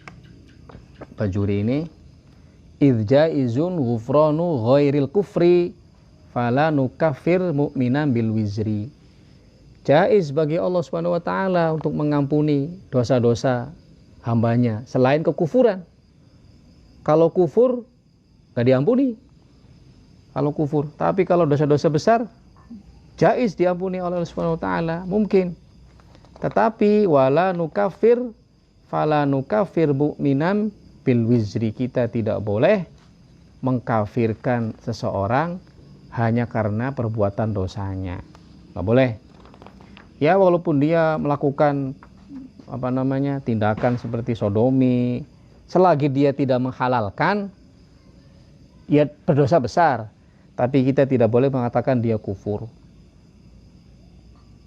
Bajuri ini, idjaizun ghufranu ghairil kufri fala nukaffir mu'minan bil wizri. Jaiz bagi Allah Subhanahu wa taala untuk mengampuni dosa-dosa hambanya selain kekufuran. Kalau kufur nggak diampuni. Kalau kufur, tapi kalau dosa-dosa besar jaiz diampuni oleh Allah Subhanahu wa taala, mungkin. Tetapi wala nukafir fala nukafir mu'minan bil wizri, kita tidak boleh mengkafirkan seseorang hanya karena perbuatan dosanya. Nggak boleh. Ya walaupun dia melakukan tindakan seperti sodomi, selagi dia tidak menghalalkan, ya berdosa besar. Tapi kita tidak boleh mengatakan dia kufur.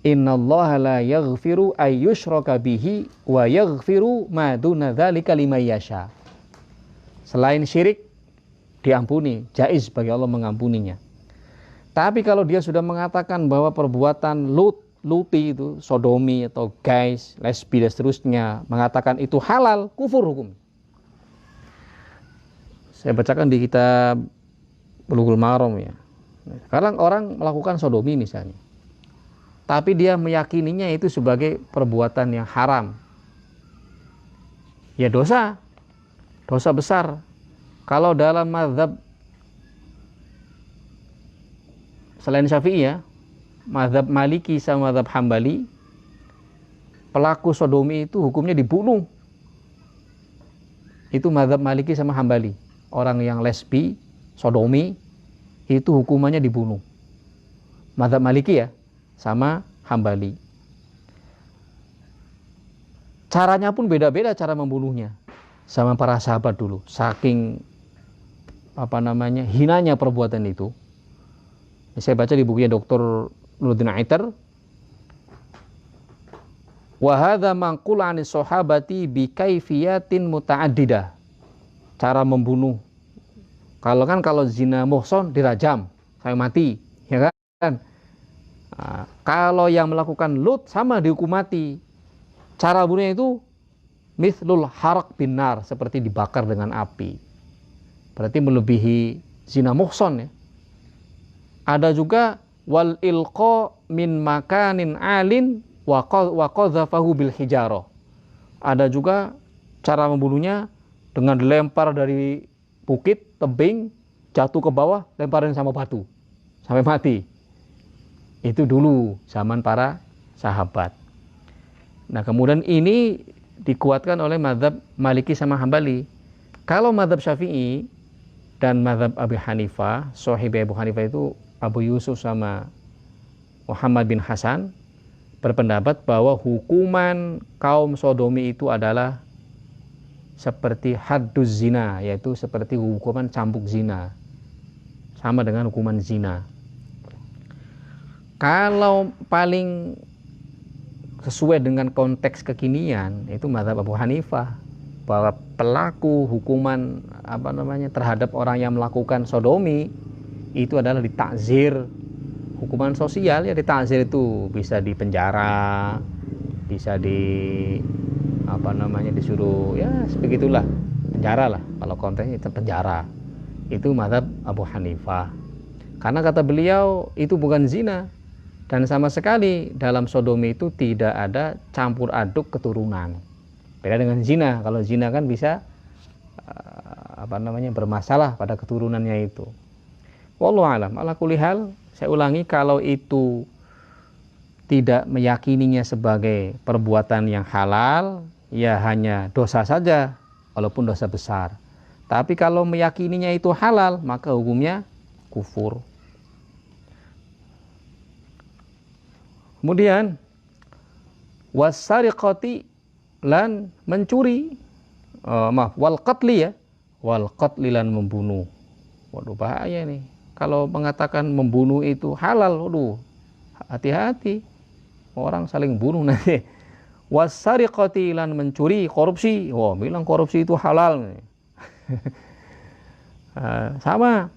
Innallaha la yaghfiru ayyushraka bihi wa yaghfiru ma duna dzalika liman yasha. Selain syirik diampuni, jaiz bagi Allah mengampuninya. Tapi kalau dia sudah mengatakan bahwa perbuatan luti itu, sodomi atau guys, lesbi dan seterusnya, mengatakan itu halal, kufur hukum. Saya bacakan di kitab Bulughul Maram ya. Sekarang orang melakukan sodomi misalnya, tapi dia meyakininya itu sebagai perbuatan yang haram. Ya dosa besar. Kalau dalam mazhab selain Syafi'i ya, mazhab Maliki sama mazhab Hambali, pelaku sodomi itu hukumnya dibunuh. Itu mazhab Maliki sama Hambali. Orang yang lesbi, sodomi, itu hukumannya dibunuh. Mazhab Maliki ya, sama Hambali. Caranya pun beda-beda cara membunuhnya. Sama para sahabat dulu. Saking hinanya perbuatan itu. Saya baca di bukunya Dr. Nuruddin Aitar. Wa hadza manqul 'anis sahabati bi kaifiyatin muta'addidah. Cara membunuh. Kalau zina muhson dirajam sampai mati, ya kan? Nah, kalau yang melakukan lut sama dihukum mati. Cara bunuhnya itu mithlul haraq bin nar, seperti dibakar dengan api. Berarti melebihi zina muhson ya. Ada juga wal ilqa min makanin alin wa qadhafahu bil hijarah. Ada juga cara membunuhnya dengan dilempar dari bukit, tebing, jatuh ke bawah, lemparin sama batu sampai mati. Itu dulu zaman para sahabat. Nah, kemudian ini dikuatkan oleh mazhab Maliki sama Hambali. Kalau mazhab Syafi'i dan mazhab Abu Hanifah, sahib Abu Hanifah itu Abu Yusuf sama Muhammad bin Hasan, berpendapat bahwa hukuman kaum sodomi itu adalah seperti hadduz zina, yaitu seperti hukuman cambuk zina, sama dengan hukuman zina. Kalau paling sesuai dengan konteks kekinian itu mazhab Abu Hanifah, bahwa pelaku hukuman terhadap orang yang melakukan sodomi itu adalah ditakzir, hukuman sosial ya. Ditakzir itu bisa dipenjara, bisa disuruh ya sebegitulah, penjara lah kalau konteksnya itu penjara. Itu mazhab Abu Hanifah, karena kata beliau itu bukan zina, dan sama sekali dalam sodomi itu tidak ada campur aduk keturunan. Beda dengan zina. Kalau zina kan bisa bermasalah pada keturunannya itu. Wallahu alam. Ala kulli hal, saya ulangi, kalau itu tidak meyakininya sebagai perbuatan yang halal, ya hanya dosa saja, walaupun dosa besar. Tapi kalau meyakininya itu halal, maka hukumnya kufur. Kemudian wasariqati, lan mencuri, wal qatli ya, wal qatli lan membunuh. Waduh, bahaya nih. Kalau mengatakan membunuh itu halal, waduh, hati-hati. Orang saling bunuh nanti. Wasariqati, lan mencuri, korupsi. Wah, bilang korupsi itu halal. Sama.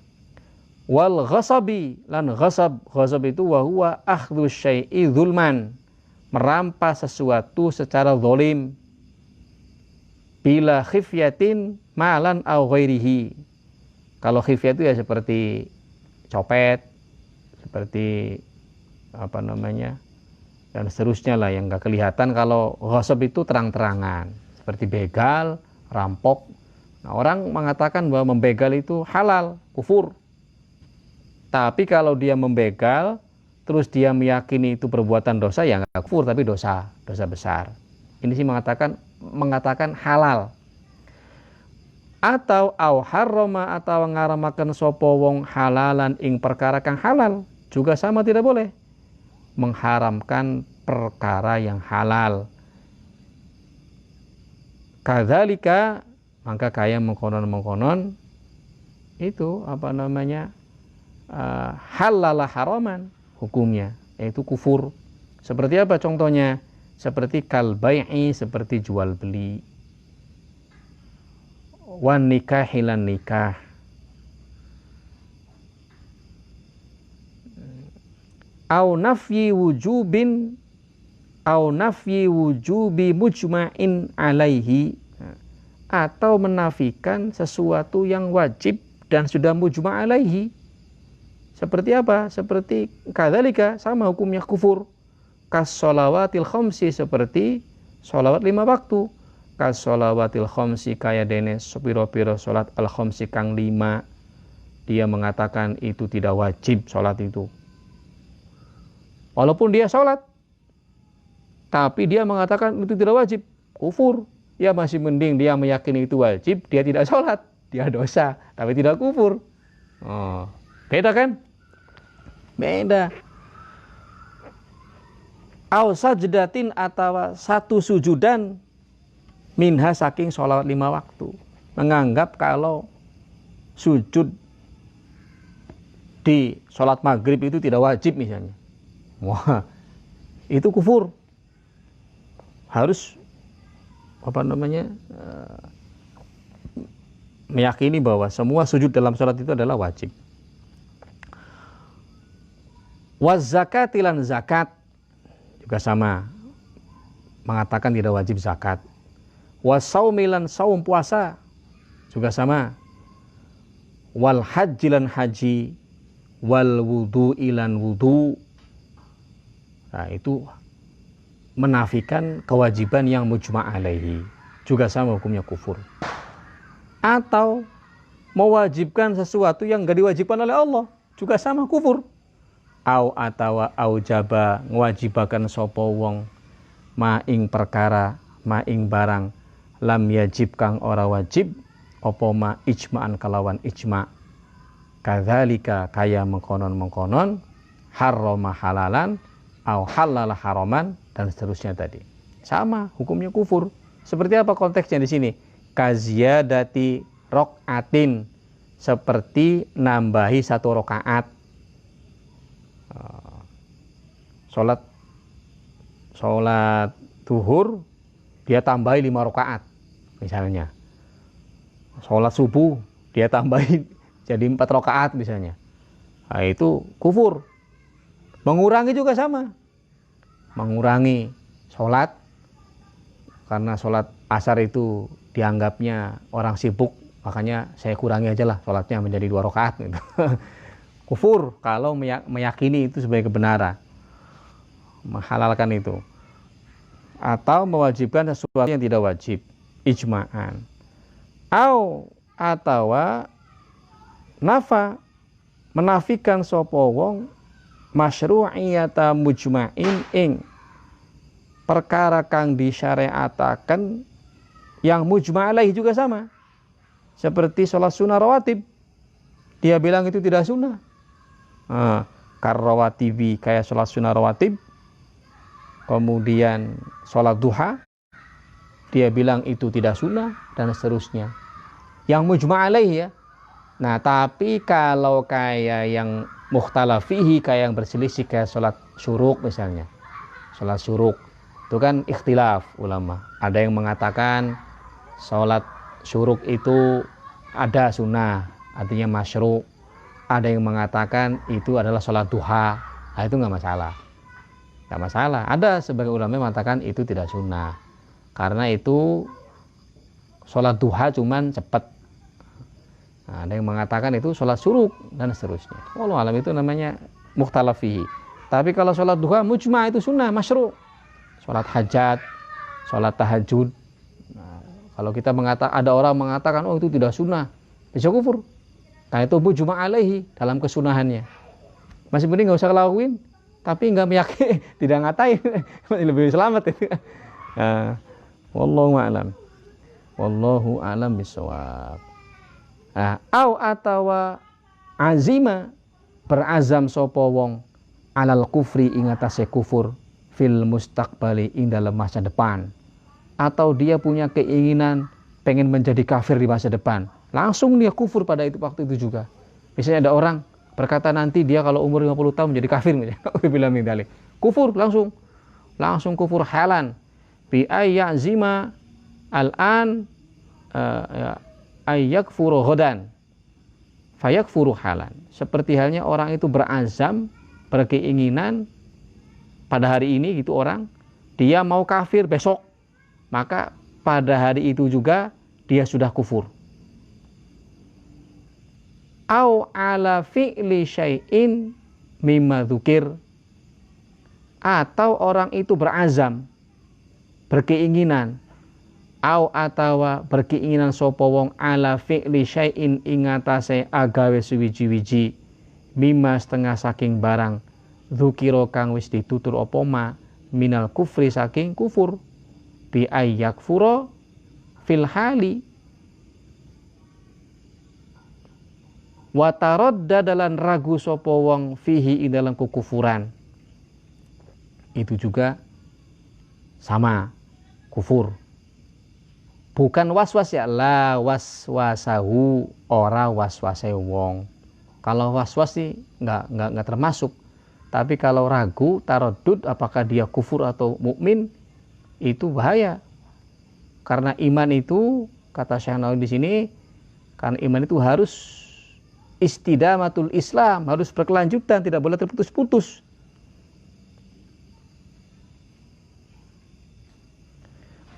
Wal ghasabi, lan ghasab itu wa huwa akhdhu syai'i zulman, merampas sesuatu secara zalim, bila khifyatin malan aw ghairihi. Kalau khifyat itu ya seperti copet, seperti apa namanya, dan seterusnya lah yang nggak kelihatan. Kalau ghasab itu terang-terangan, seperti begal, rampok. Nah, orang mengatakan bahwa membegal itu halal, kufur. Tapi kalau dia membegal, terus dia meyakini itu perbuatan dosa, ya nggak kufur, tapi dosa besar. Ini sih mengatakan halal. Atau au harrama, atau ngaramaken sapa wong halalan ing perkara kang halal, juga sama tidak boleh. Mengharamkan perkara yang halal. Kadzalika, maka kaya mengkonon itu apa namanya, halala haraman hukumnya, yaitu kufur. Seperti apa contohnya? Seperti kal bai'i, seperti jual beli, wan nikahilan nikah, au nafyi wujubi mujma'in alaihi, atau menafikan sesuatu yang wajib dan sudah mujma' alaihi. Seperti apa? Seperti kadzalika, sama hukumnya kufur. Kas sholawatil khamsi, seperti sholawat 5 waktu. Kas sholawatil khamsi, kaya dene piro-piro sholat al khamsi kang 5. Dia mengatakan itu tidak wajib sholat itu. Walaupun dia sholat, tapi dia mengatakan itu tidak wajib, kufur. Ya masih mending dia meyakini itu wajib, dia tidak sholat, dia dosa, tapi tidak kufur. Oh, beda kan? Beda. Au sajdatin, atau satu sujudan, minha, saking sholawat 5 waktu. Menganggap kalau sujud di sholat maghrib itu tidak wajib misalnya. Wah, itu kufur. Harus apa namanya, meyakini bahwa semua sujud dalam sholat itu adalah wajib. Waz zakatilan, zakat juga sama, mengatakan tidak wajib zakat. Was saumilan, saum puasa juga sama. Wal hajilan haji, wal wudu ilan wudu. Nah, itu menafikan kewajiban yang mujma' alaihi, juga sama hukumnya kufur. Atau mewajibkan sesuatu yang enggak diwajibkan oleh Allah, juga sama kufur. Au atawa aujaba, ngwajibakan sapa wong ma ing perkara, ma ing barang, lam yajib kang ora wajib, apa ma ijma'an kalawan ijma'. Kadzalika, kaya mengkonon harrama halalan au halala haraman, dan seterusnya tadi. Sama hukumnya kufur. Seperti apa konteksnya di sini? Kaziyadati rok'atin, seperti nambahi 1 rakaat. Sholat duhur dia tambahi 5 rakaat misalnya. Sholat subuh dia tambahi jadi 4 rakaat misalnya. Nah, itu kufur. Mengurangi juga sama. Mengurangi sholat, karena sholat asar itu dianggapnya orang sibuk, makanya saya kurangi aja lah sholatnya menjadi 2 rakaat gitu. Kufur kalau meyakini itu sebagai kebenaran, menghalalkan itu. Atau mewajibkan sesuatu yang tidak wajib, ijma'an. Atau nafa, menafikan sapa wong masyru'iyata mujma'in ing perkara kang disyariataken yang mujma' alaihi, juga sama. Seperti sholat sunnah rawatib, dia bilang itu tidak sunnah. Karrawatibi, kayak sholat sunnah rawatib. Kemudian sholat duha, dia bilang itu tidak sunnah, dan seterusnya. Yang mujma' alaihi ya. Nah, tapi kalau kayak yang mukhtalafihi, kayak yang berselisih, kayak sholat syuruk misalnya. Sholat syuruk itu kan ikhtilaf ulama. Ada yang mengatakan sholat syuruk itu ada sunnah, artinya masyru'. ada yang mengatakan itu adalah sholat duha. Nah, itu nggak masalah. Nggak masalah. Ada sebagian ulama yang mengatakan itu tidak sunnah. Karena itu sholat duha cuman cepat. Nah, ada yang mengatakan itu sholat suruk dan seterusnya. Wallahu alam, itu namanya mukhtalaf fihi. Tapi kalau sholat duha mujma' itu sunnah, masyru'. Sholat hajat, sholat tahajud. Nah, kalau kita mengatakan, ada orang mengatakan oh itu tidak sunnah, bisa kufur. Nah, itu mujma' alaihi dalam kesunahannya. Masih mending nggak usah lakuin, tapi nggak meyakini, tidak ngatain, lebih selamat itu. Nah, wallahu a'lam. Wallahu a'lam bishawab. Nah, au atawa azima, berazam sapa wong alal kufri ing atase kufur fil mustaqbali ing dalam masa depan, atau dia punya keinginan pengen menjadi kafir di masa depan, langsung dia kufur pada itu waktu itu juga. Misalnya ada orang berkata nanti dia kalau umur 50 tahun menjadi kafir, misalnya kufur, langsung kufur halan bi ayyazima al-an ayyakfuru ghadan fayakfuru halan. Seperti halnya orang itu berazam, berkeinginan pada hari ini gitu, orang dia mau kafir besok, maka pada hari itu juga dia sudah kufur. Au ala fi'li syai'in mimma dzukir, atau orang itu berazam, berkeinginan, au atawa berkeinginan sapa wong ala fi'li syai'in ing atase agawe suwiji-wiji mimma setengah saking barang dzukira kang wis ditutur apa ma minal kufri saking kufur bi ayyakfura fil hali wa taraddadalan ragu sapa wong fihi ing dalam kekufuran, itu juga sama kufur. Bukan waswas ya, la waswasahu, ora waswasai wong. Kalau waswas sih nggak termasuk. Tapi kalau ragu, taradud apakah dia kufur atau mukmin, itu bahaya. Karena iman itu, kata Syekh Nawawi di sini, karena iman itu harus istidamatul Islam, harus berkelanjutan, tidak boleh terputus-putus.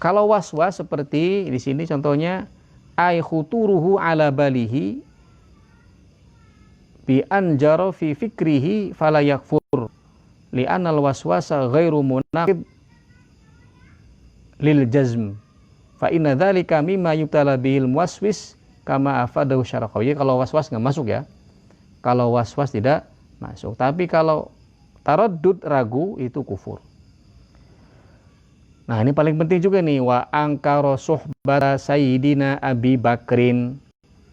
Kalau waswas seperti di sini contohnya ay khuturuhu ala balihi bi anjara fi fikrihi fala yakfur li anal waswasa ghairu munaqid lil jazm fa inna dzalika mimma yubtala bihil muwaswis kama afadahu syaraqawi. Kalau waswas enggak masuk ya. Kalau waswas tidak masuk. Tapi kalau taraddud, ragu, itu kufur. Nah, ini paling penting juga nih, wa angkara suhbata sayyidina Abi Bakrin,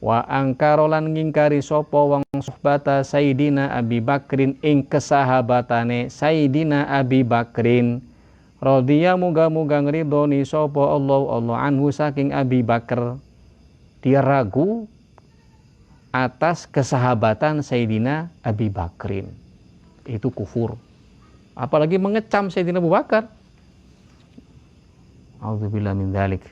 wa angkara lan ngingkari sapa wong suhbata sayyidina Abi Bakrin ing kesahabatane sayyidina Abi Bakrin, radhiya muga-muga ngridoni sapa Allah anhu saking Abi Bakar. Dia ragu atas kesahabatan sayyidina Abi Bakrin, itu kufur. Apalagi mengecam sayyidina Abu Bakar. A'udzubillah min dzalik.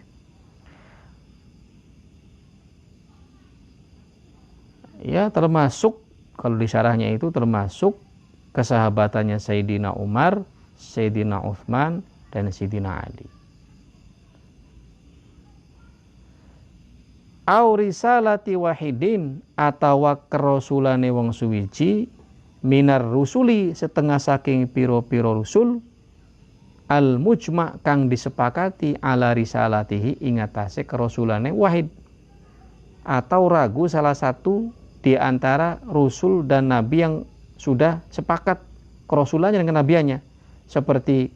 Ya, termasuk kalau di syarahnya itu termasuk kesahabatannya Sayyidina Umar, Sayyidina Utsman, dan Sayyidina Ali. Au risalati wahidin, atawa kerosulane wong suwiji minar rusuli setengah saking piro-piro rusul al mujma' kang disepakati ala risalatihi ingatase kerosulane wahid, atau ragu salah satu di antara rusul dan nabi yang sudah sepakat kerosulannya dengan kenabiannya, seperti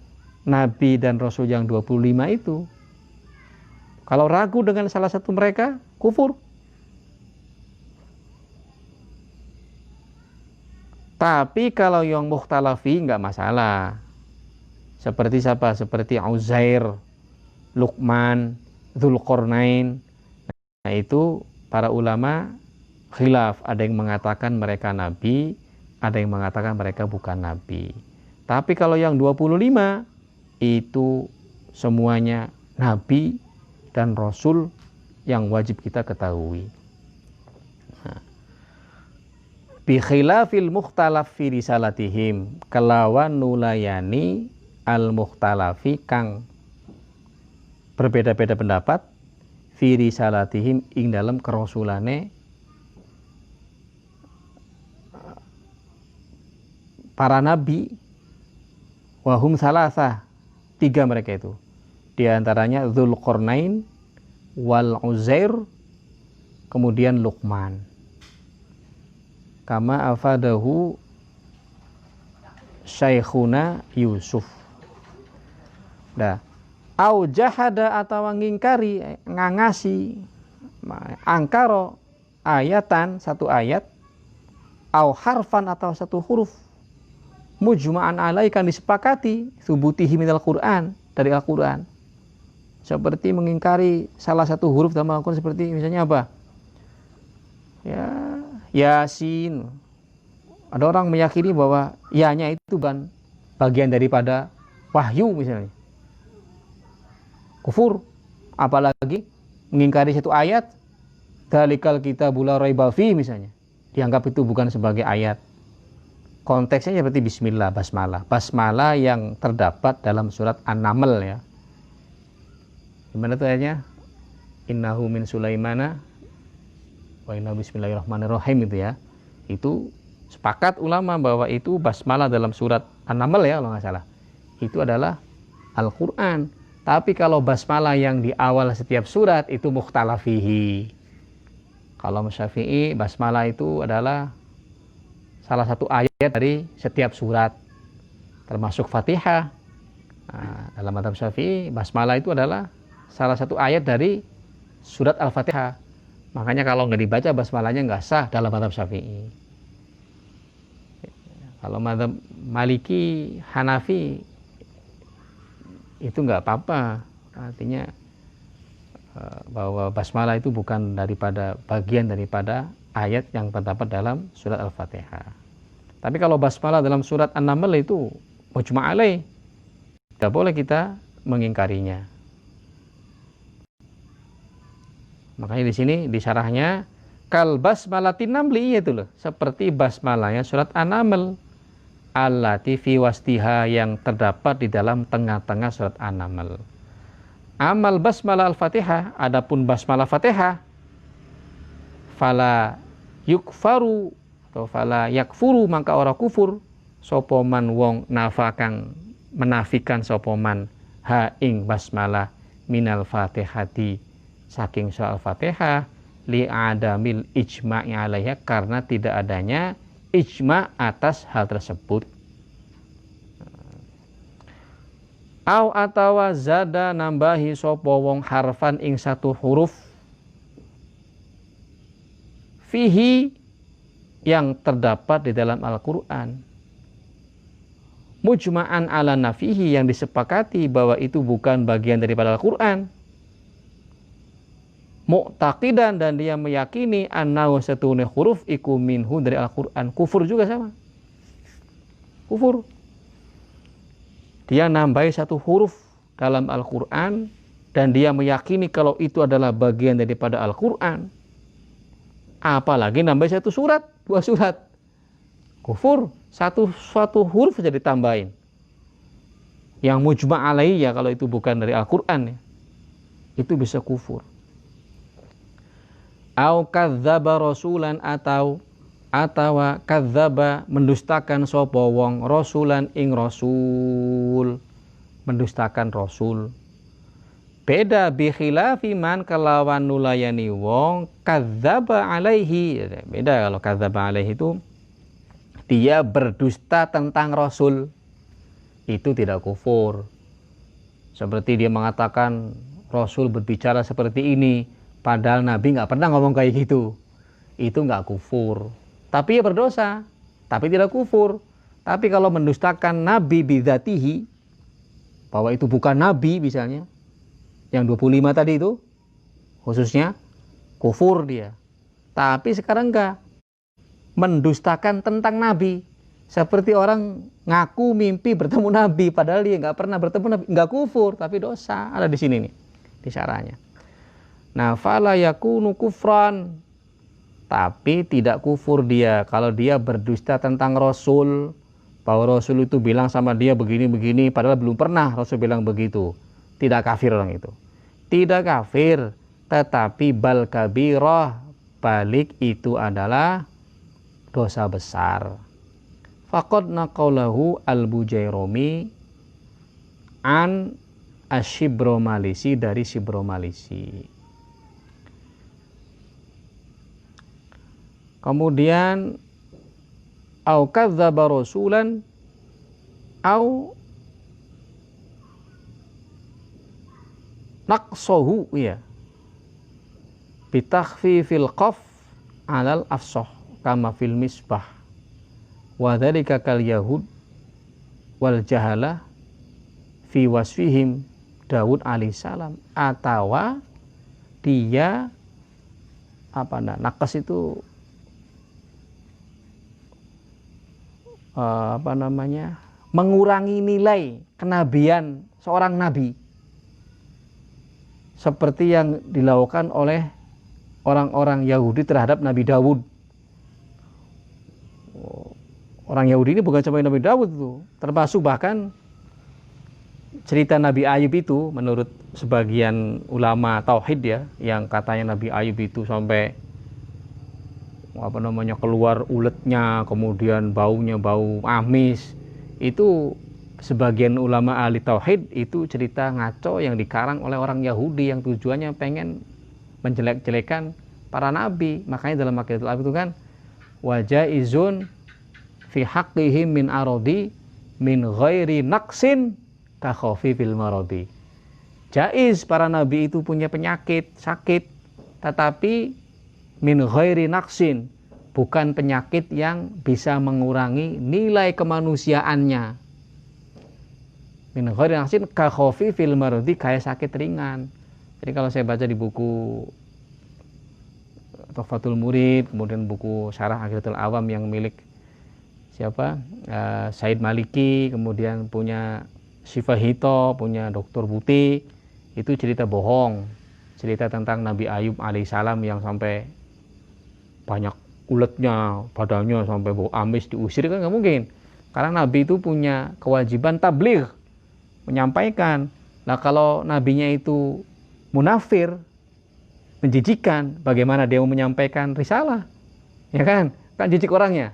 nabi dan rasul yang 25 itu. Kalau ragu dengan salah satu mereka, kufur. Tapi kalau yang mukhtalafi enggak masalah. Seperti siapa? Seperti Uzair, Luqman, Dzulqarnain. Nah, itu para ulama khilaf. Ada yang mengatakan mereka nabi, ada yang mengatakan mereka bukan nabi. Tapi kalau yang 25 itu semuanya nabi dan rasul yang wajib kita ketahui. Nah, bi khilafil mukhtalaf fi risalatihim, kelawan nulayani al mukhtalafi kang berbeda-beda pendapat fi risalatihim ing dalam kerasulane para nabi. Wahum salasa, 3 mereka itu, di antaranya Dzulqarnain, wal Uzair, kemudian Luqman. Kama afadahu Syekhuna Yusuf. Dah, au jahada atau ngingkari, ngangasi, angkaro ayatan, satu ayat, au harfan atau satu huruf, mujma'an alaikan disepakati, subutihi minal Qur'an, dari Al-Quran. Seperti mengingkari salah satu huruf dalam Al-Quran, seperti misalnya apa? Ya, Yasin. Ada orang meyakini bahwa ya-nya itu bukan bagian daripada wahyu misalnya. Kufur. Apalagi mengingkari satu ayat, dalikal kitabul la raiba fi misalnya. Dianggap itu bukan sebagai ayat. Konteksnya seperti bismillah, basmalah. Basmalah yang terdapat dalam surat An-Naml ya. Gimana tuh ayatnya? Innahu min Sulaimana wa inna bismillahirrahmanirrahim itu ya. Itu sepakat ulama bahwa itu basmalah dalam surat An-Naml ya kalau nggak salah. Itu adalah Al-Quran. Tapi kalau basmalah yang di awal setiap surat itu mukhtalafihi. Kalau Syafi'i, basmalah itu adalah salah satu ayat dari setiap surat, termasuk Fatihah. Nah, dalam mazhab Syafi'i, basmalah itu adalah salah satu ayat dari surat Al-Fatihah. Makanya kalau nggak dibaca basmalahnya nggak sah dalam mazhab Syafi'i. Kalau mazhab Maliki, Hanafi itu nggak apa-apa. Artinya bahwa basmalah itu bukan daripada bagian daripada ayat yang terdapat dalam surat Al-Fatihah. Tapi kalau basmalah dalam surat An-Naml itu mujma' alaih, tidak boleh kita mengingkarinya. Makanya di sini di syarahnya kal basmalatin namli, itu loh, seperti basmalahnya surat An-Naml, allati fi wastiha, yang terdapat di dalam tengah-tengah surat An-Naml. Amal basmalah Al-Fatihah, adapun basmalah Fatihah, fala yukfaru atau fala yakfuru, maka ora kufur sopoman wong nafakang menafikan sopoman ha ing basmalah minal fatihati, saking soal Fatihah, li adamil ijma'i alaiha, karena tidak adanya ijma' atas hal tersebut. Au atawa zada nambahi sopo wong harfan ing satu huruf, fihi, yang terdapat di dalam Al-Quran, mujma'an ala nafihi, yang disepakati bahwa itu bukan bagian daripada Al-Quran, mu'taqidan, dan dia meyakini annahu satune huruf iku minhu, dari Al-Quran. Kufur juga sama, kufur. Dia nambahi satu huruf dalam Al-Quran dan dia meyakini kalau itu adalah bagian daripada Al-Quran. Apalagi nambah satu surat, 2 surat. Kufur, satu huruf saja ditambahin. Yang mujma' alaihi, ya kalau itu bukan dari Al-Quran ya, itu bisa kufur. Au kadzdzaba rasulan, atau kadzdzaba mendustakan sapa wong rasulan ing rasul, mendustakan rasul. Beda bi khilafi man, kelawan nulayani wong kadzdzaba alaihi. Beda kalau kadzdzaba alaihi itu dia berdusta tentang rasul, itu tidak kufur. Seperti dia mengatakan rasul berbicara seperti ini, padahal Nabi nggak pernah ngomong kayak gitu. Itu nggak kufur. Tapi ya berdosa, tapi tidak kufur. Tapi kalau mendustakan Nabi bidzatihi, bahwa itu bukan Nabi misalnya, yang 25 tadi itu khususnya, kufur dia. Tapi sekarang enggak, mendustakan tentang Nabi, seperti orang ngaku mimpi bertemu Nabi padahal dia enggak pernah bertemu Nabi, enggak kufur tapi dosa. Ada di sini nih di syarahnya. Nah, fala yakunu kufran, tapi tidak kufur dia kalau dia berdusta tentang Rasul, bahwa Rasul itu bilang sama dia begini-begini, padahal belum pernah Rasul bilang begitu. Tidak kafir orang itu. Tidak kafir, tetapi bal kabirah, balik itu adalah dosa besar. Faqad naqalahu al-Bujairumi an Asy-Syibromalisi, dari Syibromalisi. Kemudian au kadzdzaba rasulan au naqsahu, ya, bitakhfifil qaf alal afsah kama fil misbah wa dzalika kal yahud wal jahalah fi wasfihim Daud alaihissalam. Atawa dia nakas itu mengurangi nilai kenabian seorang nabi, seperti yang dilakukan oleh orang-orang Yahudi terhadap Nabi Daud. Orang Yahudi ini bukan cuma Nabi Daud itu, termasuk bahkan cerita Nabi Ayub itu, menurut sebagian ulama tauhid ya, yang katanya Nabi Ayub itu sampai keluar uletnya, kemudian baunya bau amis. Itu sebagian ulama ahli tauhid itu cerita ngaco yang dikarang oleh orang Yahudi yang tujuannya pengen menjelek-jelekan para nabi. Makanya dalam Aqidatul Awam itu kan wajaizun fi haqqihim min aradi min ghairi naqsin ka khafifil maradi. Jaiz para nabi itu punya penyakit, sakit, tetapi min ghairi naqsin, bukan penyakit yang bisa mengurangi nilai kemanusiaannya. Min ghairi naqsin ka khafifil maradi, kayak sakit ringan. Jadi kalau saya baca di buku Tuhfatul Murid, kemudian buku Syarah Aqidatul Awam yang milik siapa? Said Maliki, kemudian punya Sifahito, punya Dr. Buti, itu cerita bohong. Cerita tentang Nabi Ayub alaihissalam yang sampai banyak uletnya, badannya sampai bau amis, diusir, kan nggak mungkin. Karena Nabi itu punya kewajiban tabligh, menyampaikan. Nah kalau nabinya itu munafir, menjijikan, bagaimana dia mau menyampaikan risalah? Ya kan jijik orangnya.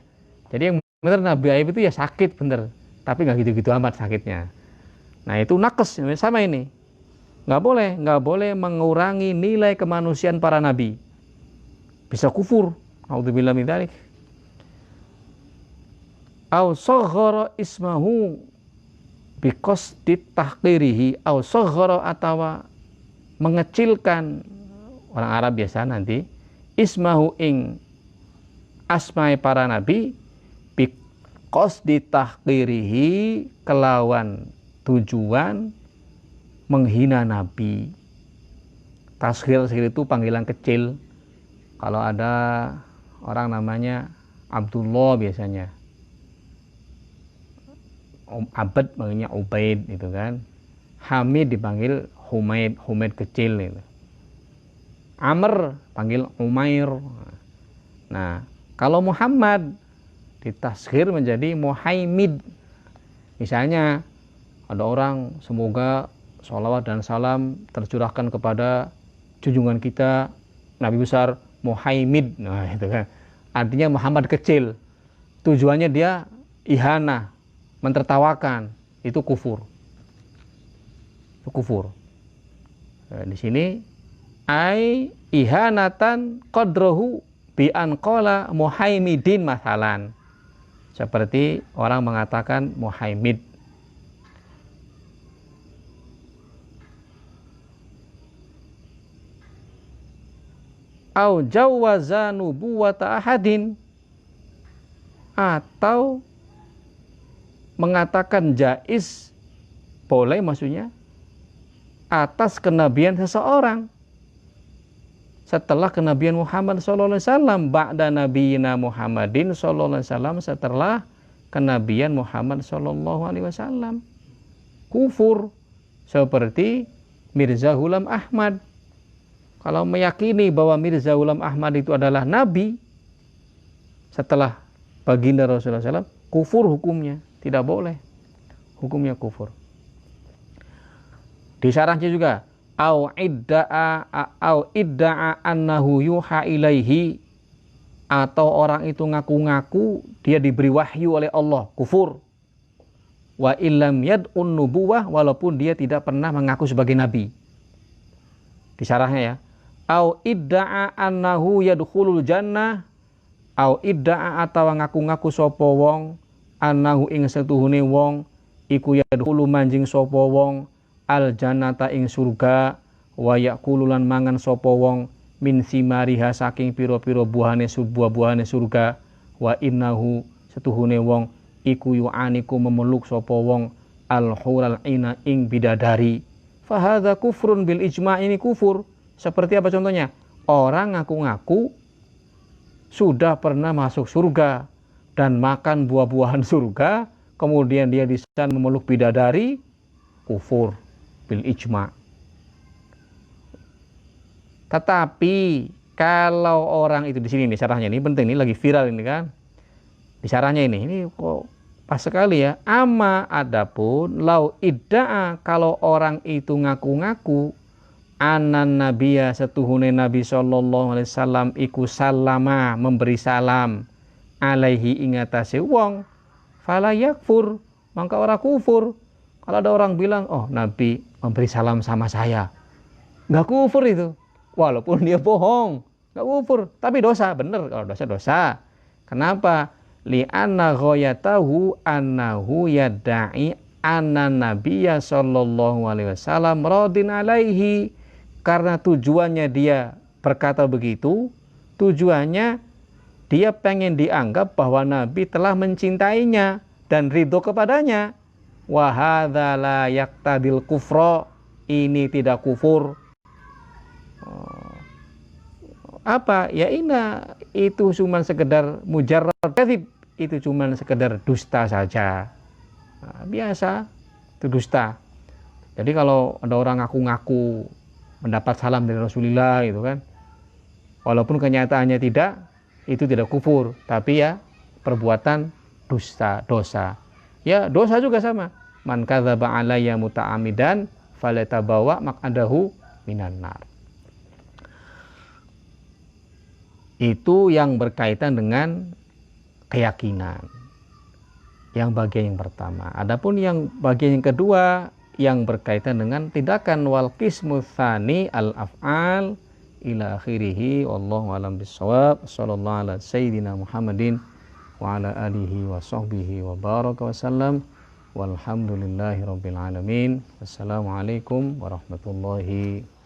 Jadi yang benar Nabi Ayub itu ya sakit bener, tapi nggak gitu-gitu amat sakitnya. Nah itu nakes sama ini. Nggak boleh mengurangi nilai kemanusiaan para nabi. Bisa kufur. A'udzubillah min dzalik. Au saghara ismahu biqasdi tahqirihi, au saghara, atawa mengecilkan, orang Arab biasa nanti, ismahu ing asmai para nabi, biqasdi tahqirihi, kelawan tujuan menghina nabi. Tasghir itu panggilan kecil. Kalau ada orang namanya Abdullah biasanya, Abad maknanya Ubaid itu kan. Hamid dipanggil Humaid, Humaid kecil itu. Amr panggil Umair. Nah, kalau Muhammad ditasghir menjadi Muhaimid. Misalnya ada orang, semoga sholawat dan salam tercurahkan kepada junjungan kita Nabi besar Muhaimid. Nah itu kan artinya Muhammad kecil, tujuannya dia ihana, mentertawakan. Itu kufur. Itu kufur. Nah, di sini ai ihanatan qadrahu bi an qala Muhaimidin masalan, seperti orang mengatakan Muhaimid. Au jawaza nubuwata ahadin, atau mengatakan jaiz, boleh maksudnya, atas kenabian seseorang setelah kenabian Muhammad sallallahu alaihi wasallam, ba'da nabiyina Muhammadin sallallahu alaihi wasallam, setelah kenabian Muhammad sallallahu alaihi wasallam. Kufur. Seperti Mirza Ghulam Ahmad. Kalau meyakini bahwa Mirza Ghulam Ahmad itu adalah nabi, setelah baginda Rasulullah SAW, kufur hukumnya, tidak boleh, hukumnya kufur. Di syarahnya juga, au idda'a annahu yuha ilaihi, atau orang itu ngaku-ngaku dia diberi wahyu oleh Allah, kufur. Wa illam yad'un nubuwah, walaupun dia tidak pernah mengaku sebagai nabi. Di syarahnya ya, au idda'a annahu yadkhulul jannah, au idda'a atau ngaku-ngaku sapa wong annahu ing setuhune wong iku yadkhulu manjing sapa wong al jannata ing surga, wa yaqululan mangan sapa wong min simariha saking pira-pira buah-buahane surga, wa innahu setuhune wong iku yu'aniku memeluk sapa wong al hural ina ing bidadari. Fa hadza kufrun bil ijma', ini kufur. Seperti apa contohnya? Orang ngaku-ngaku sudah pernah masuk surga dan makan buah-buahan surga, kemudian dia di sana memeluk bidadari, kufur bil ijma'. Tetapi kalau orang itu di sini nih syarahnya, ini penting, ini lagi viral ini kan. Di syarahnya ini kok pas sekali ya. Amma adapun lau idda'a, kalau orang itu ngaku-ngaku anan nabiya setuhune Nabi sallallahu alaihi wasallam iku salama memberi salam alaihi ingatase wong, fala yakfur, maka orang kufur. Kalau ada orang bilang, oh Nabi memberi salam sama saya, nggak kufur itu, walaupun dia bohong, nggak kufur, tapi dosa, bener kalau dosa. Kenapa? Li'anna ghayatahu annahu yadda'i anna nabiyya sallallahu alaihi wasallam radin alaihi. Karena tujuannya dia berkata begitu, tujuannya dia pengen dianggap bahwa Nabi telah mencintainya dan ridho kepadanya. Wa hadza la yaqtadil kufra, ini tidak kufur. Apa? Ya itu cuma sekedar mujarrad kadzib, itu cuma sekedar dusta saja. Nah, biasa itu dusta. Jadi kalau ada orang ngaku-ngaku mendapat salam dari Rasulullah gitu kan, walaupun kenyataannya tidak, itu tidak kufur, tapi ya perbuatan dusta, dosa. Ya dosa juga sama. Man kadzaba alayya muta'ammidan falatabawa maq'adahu minan nar. Itu yang berkaitan dengan keyakinan, yang bagian yang pertama. Adapun yang bagian yang kedua, yang berkaitan dengan tindakan, wal qismu tsani al af'al ila akhirih. Wallahu a'lam bissawab. Sallallahu ala sayyidina Muhammadin wa ala alihi wa sahbihi wa baraka wasallam. Walhamdulillahi rabbil alamin. Wassalamualaikum warahmatullahi